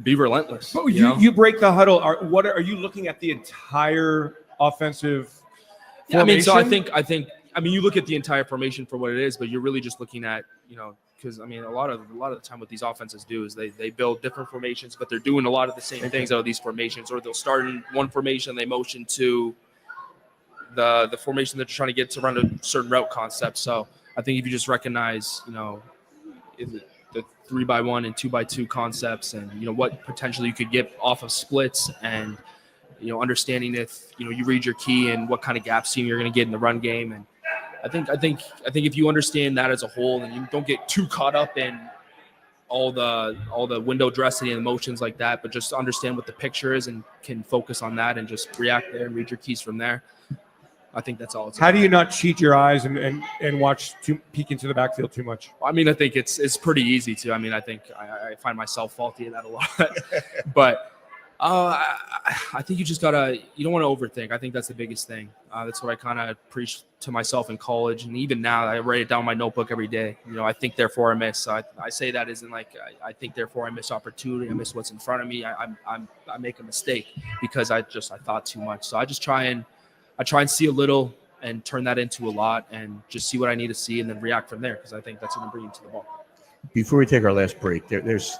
be relentless. Oh, you break the huddle. Are you looking at the entire offensive formation? I mean, so I mean, you look at the entire formation for what it is, but you're really just looking at, because I mean, a lot of the time what these offenses do is they build different formations, but they're doing a lot of the same things out of these formations, or they'll start in one formation, they motion to the formation that they're trying to get to run a certain route concept. So I think if you just recognize, the 3x1 and 2x2 concepts and, what potentially you could get off of splits and, understanding if, you read your key and what kind of gap scheme you're going to get in the run game. And I think if you understand that as a whole and you don't get too caught up in all the window dressing and motions like that, but just understand what the picture is and can focus on that and just react there and read your keys from there. I think that's all. How do you not cheat your eyes and watch peek into the backfield too much? I mean, I think it's pretty easy to. I mean, I think I find myself faulty in that a lot, but I think you don't want to overthink. I think that's the biggest thing. That's what I kind of preached to myself in college, and even now I write it down in my notebook every day. I think therefore I miss. So I say that isn't like I think therefore I miss opportunity. I miss what's in front of me. I make a mistake because I thought too much. So I try and see a little and turn that into a lot, and just see what I need to see and then react from there, because I think that's going to bring you to the ball. Before we take our last break, there's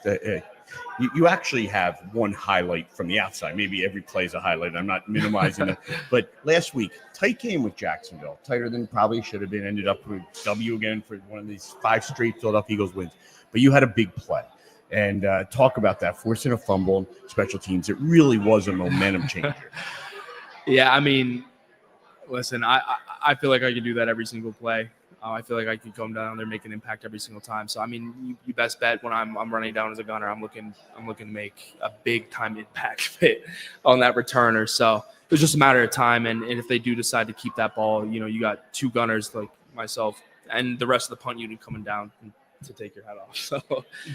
you actually have one highlight from the outside. Maybe every play is a highlight. I'm not minimizing it. But last week, tight game with Jacksonville. Tighter than probably should have been. Ended up with W again for one of these 5 straight Philadelphia Eagles wins. But you had a big play. And talk about that. Forcing a fumble, special teams. It really was a momentum changer. Yeah, I mean, listen, I feel like I can do that every single play. I feel like I can come down there, make an impact every single time. So I mean, you best bet when I'm running down as a gunner, I'm looking to make a big time impact fit on that returner. So it was just a matter of time. And if they do decide to keep that ball, you got 2 gunners like myself and the rest of the punt unit coming down to take your head off. So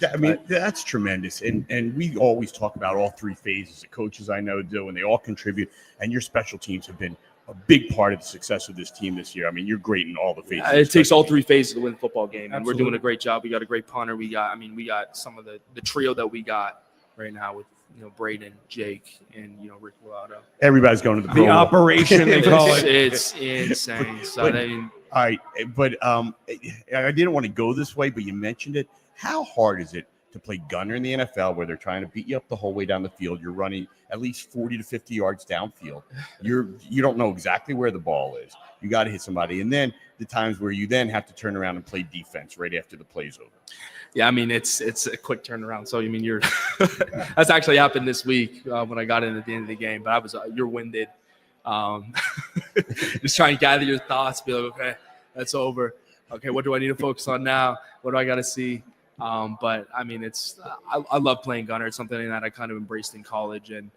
I mean, that's tremendous. And we always talk about all 3 phases that coaches I know do, and they all contribute. And your special teams have been a big part of the success of this team this year. I mean, you're great in all the phases. It takes all 3 phases to win a football game, and Absolutely. we're doing a great job. We got a great punter. We got some of the trio that we got right now with Braden, Jake, and Rick Willado. Everybody's going to the operation they call it. It's insane. So But, all right, but I didn't want to go this way, but you mentioned it. How hard is it to play gunner in the NFL, where they're trying to beat you up the whole way down the field? You're running at least 40 to 50 yards downfield. You don't know exactly where the ball is. You got to hit somebody. And then the times where you then have to turn around and play defense right after the play's over. Yeah, I mean, it's a quick turnaround. So, you're that's actually happened this week when I got in at the end of the game. But you're winded. Just trying to gather your thoughts, be like, okay, that's over. Okay, what do I need to focus on now? What do I got to see? But I mean, I love playing gunner. It's something that I kind of embraced in college, and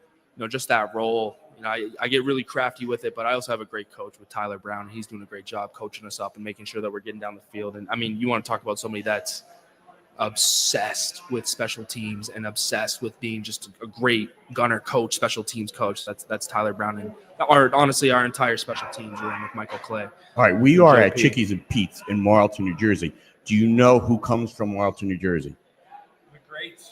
just that role. I get really crafty with it, but I also have a great coach with Tyler Brown. He's doing a great job coaching us up and making sure that we're getting down the field. And I mean, you want to talk about somebody that's obsessed with special teams and obsessed with being just a great gunner coach, special teams coach. That's Tyler Brown, and honestly our entire special teams room with Michael Clay. All right, we are at Chickies and Pete's in Marlton, New Jersey. Do you know who comes from Marlton, New Jersey? The great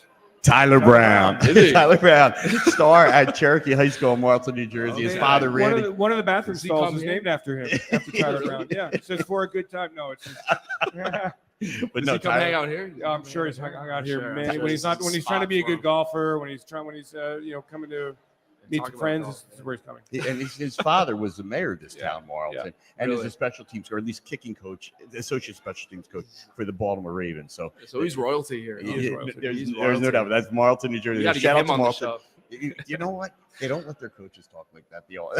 Tyler Brown. Tyler Brown, star at Cherokee High School in Marlton, New Jersey. His father, Randy. One of the bathroom stalls is named after him, after Tyler Brown. Yeah, it says for a good time. No, it's just, But Does he come hang out here? I'm sure he's hung out here, Sure. man. Sure. When he's trying to be a good golfer, when he's coming to meet Talk some about friends, golf. this is where he's coming. And his father was the mayor of this town, Marlton, and Really? is a special teams, or at least kicking coach, the associate special teams coach for the Baltimore Ravens. So he's royalty here. There's no doubt. That's Marlton, New Jersey. You got to Shout get out him to on the Marlton. show. You know what? They don't let their coaches talk like that. Well,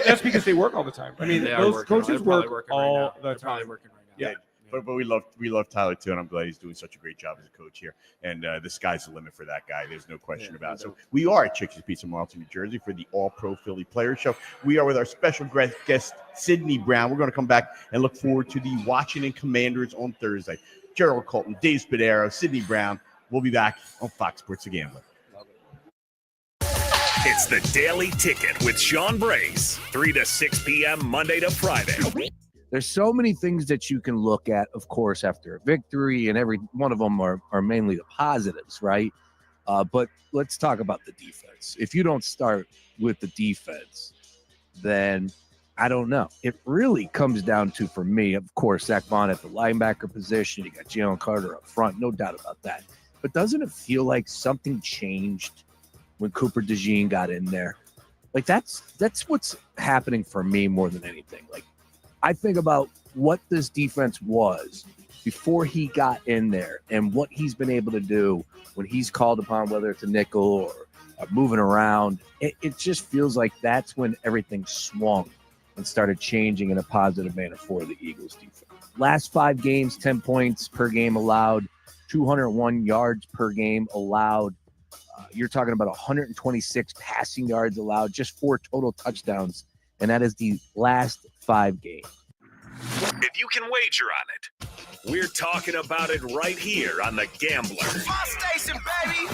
that's because they work all the time. I mean, They are those working. coaches They're probably work working right all now. the They're probably time. working right now. Yeah. But we love Tyler too, and I'm glad he's doing such a great job as a coach here. And the sky's the limit for that guy. There's no question about it. So we are at Chickies Pizza, Marlton, New Jersey, for the All Pro Philly Players Show. We are with our special guest Syndey Brown. We're going to come back and look forward to the Washington Commanders on Thursday. Gerald Colton, Dave Spadaro, Syndey Brown. We'll be back on Fox Sports The Gambler. It's the Daily Ticket with Sean Brace, 3 to 6 p.m. Monday to Friday. There's so many things that you can look at, of course, after a victory, and every one of them are mainly the positives, right? But let's talk about the defense. If you don't start with the defense, then I don't know. It really comes down to, for me, of course, Zach Vaughn at the linebacker position. You got Jalen Carter up front, no doubt about that. But doesn't it feel like something changed when Cooper DeJean got in there? Like that's what's happening for me more than anything. Like, I think about what this defense was before he got in there and what he's been able to do when he's called upon, whether it's a nickel or moving around. It just feels like that's when everything swung and started changing in a positive manner for the Eagles defense. Last 5 games, 10 points per game allowed, 201 yards per game allowed. You're talking about 126 passing yards allowed, just 4 total touchdowns and that is the last 5 games. If you can wager on it, we're talking about it right here on The Gambler. My station, baby.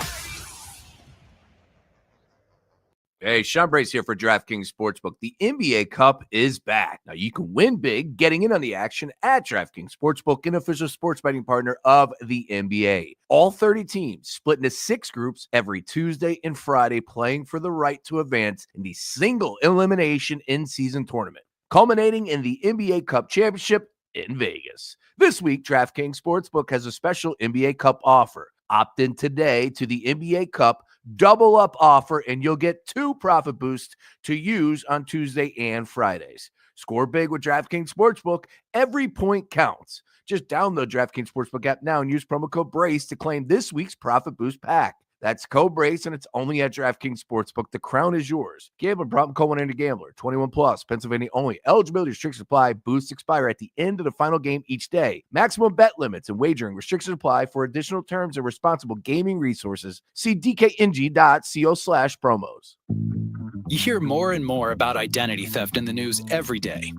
Hey, Sean Brace here for DraftKings Sportsbook. The NBA Cup is back. Now, you can win big getting in on the action at DraftKings Sportsbook, an official sports betting partner of the NBA. All 30 teams split into 6 groups every Tuesday and Friday, playing for the right to advance in the single elimination in-season tournament, culminating in the NBA Cup Championship in Vegas. This week, DraftKings Sportsbook has a special NBA Cup offer. Opt in today to the NBA Cup double up offer, and you'll get 2 profit boosts to use on Tuesday and Fridays. Score big with DraftKings Sportsbook. Every point counts. Just download DraftKings Sportsbook app now and use promo code BRACE to claim this week's profit boost pack. That's code BRACE, and it's only at DraftKings Sportsbook. The crown is yours. Gambling problem, call 1-800-GAMBLER. 21 plus, Pennsylvania only. Eligibility restrictions apply. Boosts expire at the end of the final game each day. Maximum bet limits and wagering restrictions apply. For additional terms and responsible gaming resources, see dkng.co/promos. You hear more and more about identity theft in the news every day.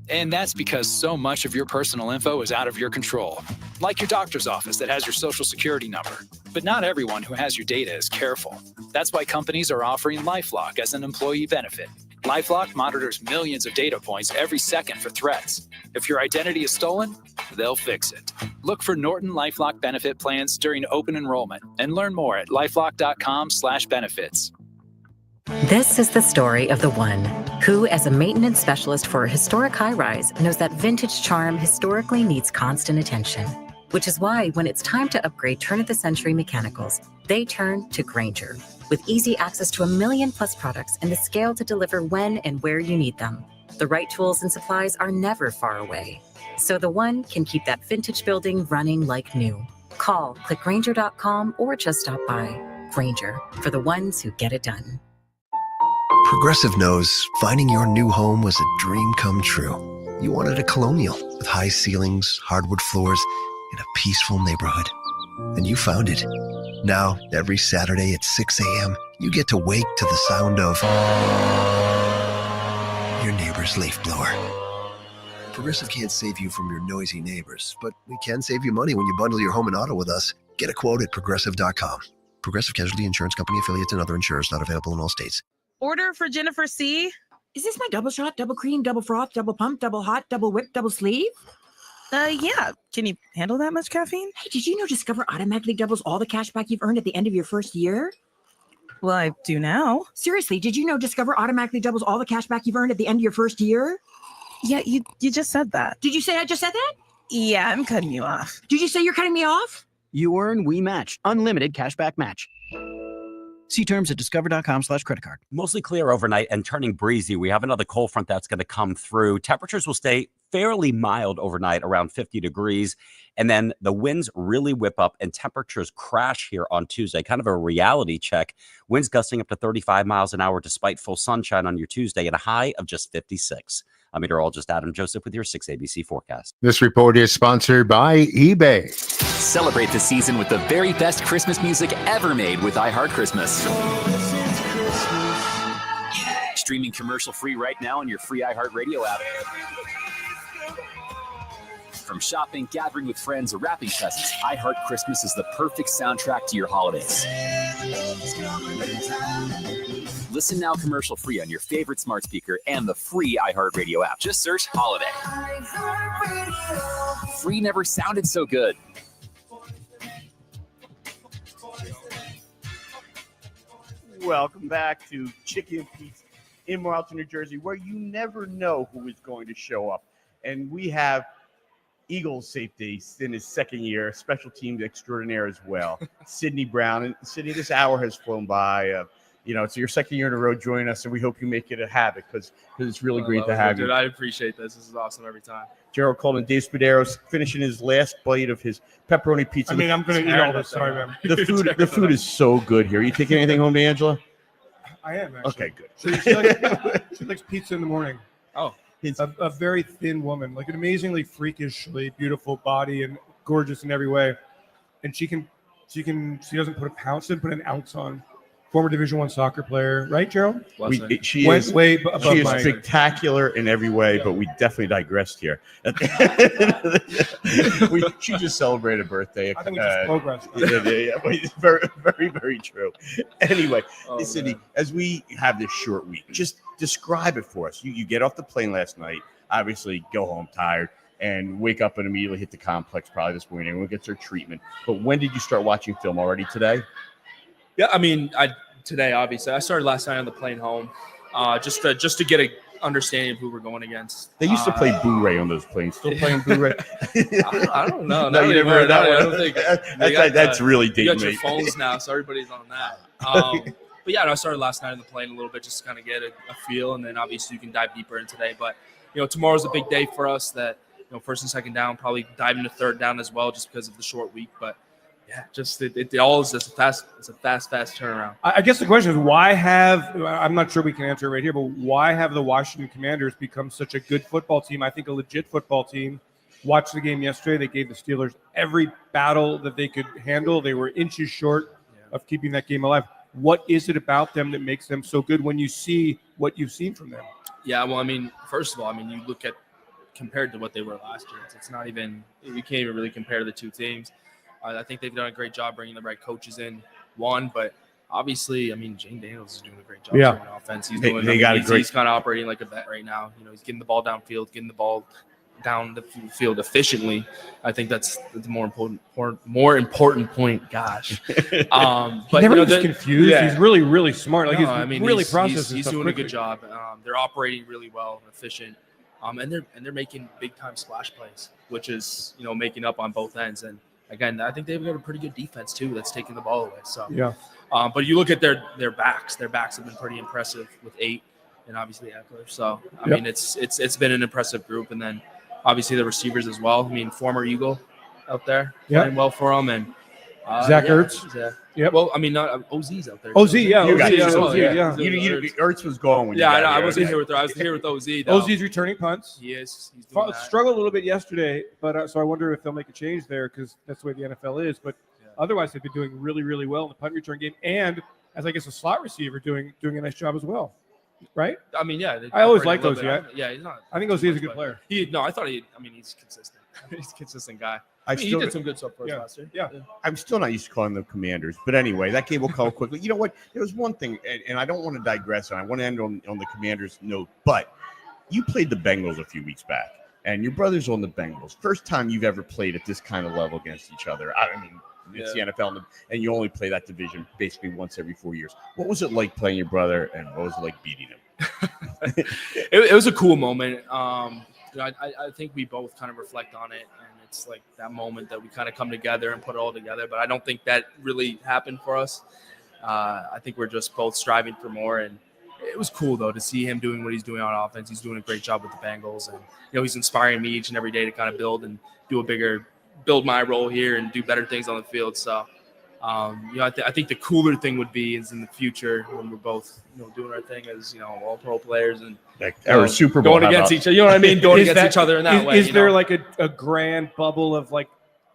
And that's because so much of your personal info is out of your control. Like your doctor's office that has your social security number. But not everyone who has your data is careful. That's why companies are offering LifeLock as an employee benefit. LifeLock monitors millions of data points every second for threats. If your identity is stolen, they'll fix it. Look for Norton LifeLock benefit plans during open enrollment and learn more at lifelock.com/benefits. This is the story of the one who, as a maintenance specialist for a historic high-rise, knows that vintage charm historically needs constant attention. Which is why when it's time to upgrade turn-of-the-century mechanicals, they turn to Grainger. With easy access to 1 million-plus products and the scale to deliver when and where you need them. The right tools and supplies are never far away. So the one can keep that vintage building running like new. Call, click Grainger.com, or just stop by. Grainger, for the ones who get it done. Progressive knows finding your new home was a dream come true. You wanted a colonial with high ceilings, hardwood floors, and a peaceful neighborhood. And you found it. Now, every Saturday at 6 a.m., you get to wake to the sound of your neighbor's leaf blower. Progressive can't save you from your noisy neighbors, but we can save you money when you bundle your home and auto with us. Get a quote at Progressive.com. Progressive Casualty Insurance Company, affiliates, and other insurers not available in all states. Order for Jennifer C. Is this my double shot, double cream, double froth, double pump, double hot, double whip, double sleeve? Yeah. Can you handle that much caffeine? Hey, did you know Discover automatically doubles all the cash back you've earned at the end of your first year? Well, I do now. Seriously, did you know Discover automatically doubles all the cash back you've earned at the end of your first year? Yeah, you just said that. Did you say I just said that? Yeah, I'm cutting you off. Did you say you're cutting me off? You earn, we match. Unlimited cashback match. See terms at discover.com/credit card. Mostly clear overnight and turning breezy. We have another cold front that's going to come through. Temperatures will stay fairly mild overnight, around 50 degrees. And then the winds really whip up and temperatures crash here on Tuesday. Kind of a reality check. Winds gusting up to 35 miles an hour despite full sunshine on your Tuesday at a high of just 56. I'm meteorologist Adam Joseph with your 6 ABC forecast. This report is sponsored by eBay. Celebrate the season with the very best Christmas music ever made with iHeart Christmas. Streaming commercial free right now on your free iHeart Radio app. From shopping, gathering with friends, or wrapping presents, iHeart Christmas is the perfect soundtrack to your holidays. Listen now commercial free on your favorite smart speaker and the free iHeart Radio app. Just search Holiday. Free never sounded so good. Welcome back to Chicken and Pete's in Marlton, New Jersey, where you never know who is going to show up. And we have Eagles safety in his second year, special teams extraordinaire as well, Syndey Brown. And Syndey, this hour has flown by. It's your second year in a row joining us, and we hope you make it a habit because it's really great to have you. Dude, I appreciate this. This is awesome every time. Gerald Coleman, Dave Spadero's finishing his last bite of his pepperoni pizza. I mean, I'm going to eat all this. Sorry, man. The food is so good here. Are you taking anything home to Angela? I am, actually. Okay, good. So she likes pizza in the morning. Oh. A very thin woman, like an amazingly freakishly beautiful body and gorgeous in every way. And she doesn't put a pound, she doesn't put an ounce on. former Division I soccer player, right, Gerald? She Went is way above she is my- spectacular in every way, but we definitely digressed here. She just celebrated a birthday. I think we just progressed. Very, very, very true. Anyway, Syndey, man. as we have this short week, just describe it for us. You get off the plane last night, obviously go home tired, and wake up and immediately hit the complex probably this morning. Everyone gets their treatment. But when did you start watching film? Already today? Yeah, I mean, today obviously I started last night on the plane home, just to get a understanding of who we're going against. They used to play Blu-ray on those planes. Still playing Blu-ray? I don't know. No, you never heard that one. I don't think That's really You deep, got your mate. phones now, so everybody's on that. But yeah, I started last night on the plane a little bit just to kind of get a feel, and then obviously you can dive deeper in today. But tomorrow's a big day for us. That first and second down, probably dive into third down as well, just because of the short week. But yeah, just it all is just fast. It's a fast turnaround. I guess the question is, why have, I'm not sure we can answer it right here, but why have the Washington Commanders become such a good football team? I think a legit football team. Watched the game yesterday. They gave the Steelers every battle that they could handle. They were inches short of keeping that game alive. What is it about them that makes them so good when you see what you've seen from them? Yeah, well, I mean, first of all, you look at compared to what they were last year. It's not even, you can't even really compare the two teams. I think they've done a great job bringing the right coaches in. But obviously, Jane Daniels is doing a great job on offense. He's doing. He's kind of operating like a vet right now. He's getting the ball downfield, getting the ball down the field efficiently. I think that's the more important point. Gosh, but never gets confused. Yeah. He's really, really smart. Like really processing. He's doing quickly. A good job. They're operating really well, and efficient, and they're making big time splash plays, which is making up on both ends. And again, I think they've got a pretty good defense too that's taking the ball away. So yeah. But you look at their backs. Their backs have been pretty impressive with 8 and obviously Eckler. So I mean, it's been an impressive group, and then obviously the receivers as well. Former Eagle out there playing well for them, and Zach Ertz. Yeah. Yep. Well, not OZ's out there. OZ, yeah. Ertz was going when I wasn't here with her. I was here with OZ. Though. OZ's returning punts. He is. He's doing that. Struggled a little bit yesterday, but so I wonder if they'll make a change there because that's the way the NFL is. But otherwise, they've been doing really, really well in the punt return game, and as I guess a slot receiver doing a nice job as well. Right? I always like OZ. Yeah, he's not. I think OZ is a good player. I thought he's consistent. He's a consistent guy. He did some good stuff for us last year. Yeah. I'm still not used to calling them Commanders. But anyway, that game will come quickly. You know what? There was one thing, and I don't want to digress, and I want to end on the Commanders note, but you played the Bengals a few weeks back, and your brother's on the Bengals. First time you've ever played at this kind of level against each other. It's the NFL, and you only play that division basically once every 4 years. What was it like playing your brother, and what was it like beating him? It was a cool moment. I think we both kind of reflect on it, and it's like that moment that we kind of come together and put it all together. But I don't think that really happened for us. I think we're just both striving for more, and it was cool though to see him doing what he's doing on offense. He's doing a great job with the Bengals, and he's inspiring me each and every day to kind of build and build my role here and do better things on the field. So. I think the cooler thing would be is in the future when we're both doing our thing as all pro players and or Super Bowl going against each other. You know what I mean? Going against each other in that way. Is there like a grand bubble of like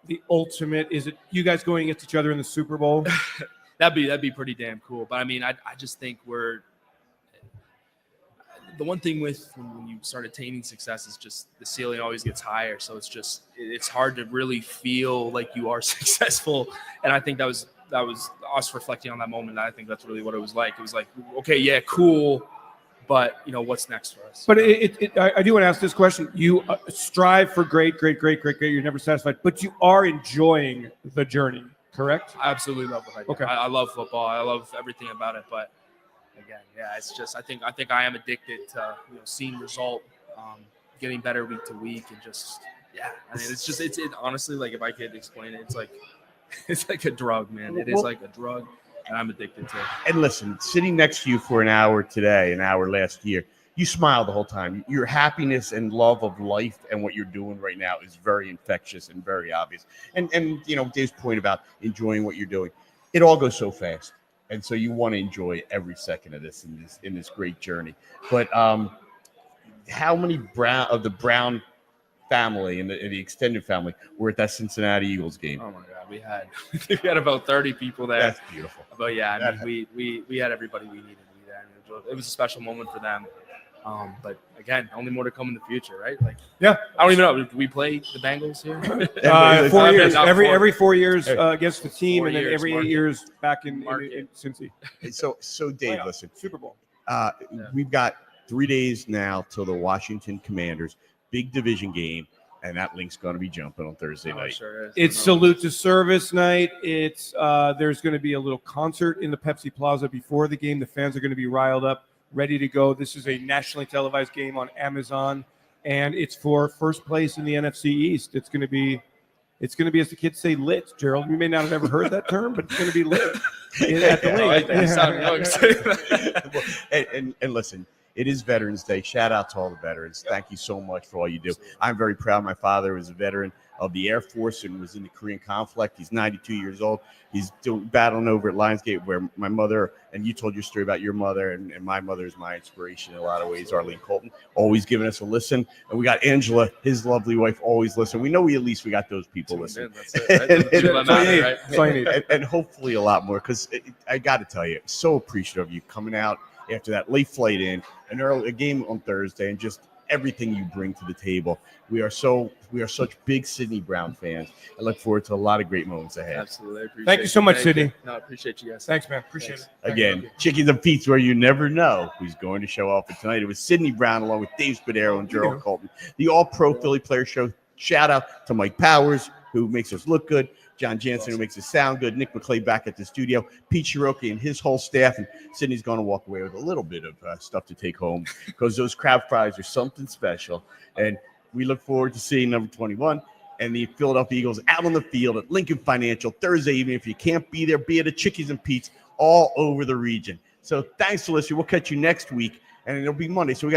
the ultimate? Is it you guys going against each other in the Super Bowl? That'd be pretty damn cool. But I just think we're the one thing with when you start attaining success is just the ceiling always gets higher. So it's hard to really feel like you are successful. And I think that was us reflecting on that moment. I think that's really what it was like. It was like, okay, yeah, cool. But what's next for us? But I do want to ask this question. You strive for great. You're never satisfied, but you are enjoying the journey, correct? I absolutely love what I do. Okay. I love football. I love everything about it. But again, yeah, it's just I think I am addicted to seeing result, getting better week to week, and just it's honestly, like, if I could explain it, it's like a drug, man. It is like a drug, and I'm addicted to it. And listen, sitting next to you for an hour today, an hour last year, you smile the whole time. Your happiness and love of life and what you're doing right now is very infectious and very obvious. And Dave's point about enjoying what you're doing, it all goes so fast. And so you want to enjoy every second of this in this great journey. But how many Brown family and the extended family were at that Cincinnati Eagles game. Oh my God, we had about 30 people there. That's beautiful. But yeah, I mean, we had everybody we needed to be there, and it was a special moment for them. But again, only more to come in the future, right? Like, yeah, I don't even know. Do we play the Bengals here? 4 years. Every 4 years against the team, and then every 8 years back in Cincy. So Dave, listen, Super Bowl. We've got 3 days now till the Washington Commanders big division game, and that link's going to be jumping on Thursday night. Sure is. It's salute to service night. It's there's going to be a little concert in the Pepsi Plaza before the game. The fans are going to be riled up, ready to go. This is a nationally televised game on Amazon, and it's for first place in the NFC East. It's going to be, as the kids say, lit. Gerald, you may not have ever heard that term, but it's going to be lit at the link. And listen, it is Veterans Day. Shout out to all the veterans. Thank you so much for all you do. I'm very proud. My father was a veteran of the Air Force and was in the Korean conflict. He's 92 years old. He's battling over at Lionsgate, where my mother, and you told your story about your mother, and my mother is my inspiration in a lot of ways, Arlene Colton, always giving us a listen. And we got Angela, his lovely wife, always listen. We know we got those people listening. That's it, right? and hopefully a lot more, because I got to tell you, so appreciative of you coming out after that late flight in, a game on Thursday, and just everything you bring to the table. We are such big Syndey Brown fans. I look forward to a lot of great moments ahead. Absolutely. Thank you so much, Syndey. No, I appreciate you guys. Thanks, man. Appreciate it. Again, Chickies and Pete's, where you never know who's going to show up. And tonight it was Syndey Brown along with Dave Spadaro and Gerald Colton. The All-Pro Philly Player Show. Shout out to Mike Powers, who makes us look good. John Jansen, who makes us sound good. Nick McClay back at the studio. Pete Cherokee and his whole staff. And Sydney's going to walk away with a little bit of stuff to take home, because those crab fries are something special. And we look forward to seeing number 21 and the Philadelphia Eagles out on the field at Lincoln Financial Thursday evening. If you can't be there, be at a Chickies and Pete's all over the region. So thanks for listening. We'll catch you next week, and it'll be Monday. So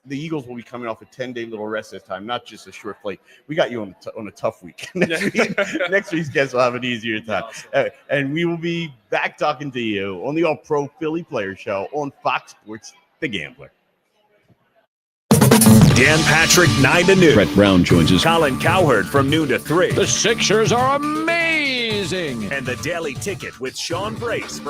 the Eagles will be coming off a 10-day little rest this time, not just a short flight. We got you on a tough week. Next week's guests will have an easier time. Awesome. And we will be back talking to you on the All-Pro Philly Player Show on Fox Sports The Gambler. Dan Patrick, 9 to noon. Brett Brown joins us. Colin Cowherd from noon to 3. The Sixers are amazing. And the Daily Ticket with Sean Brace from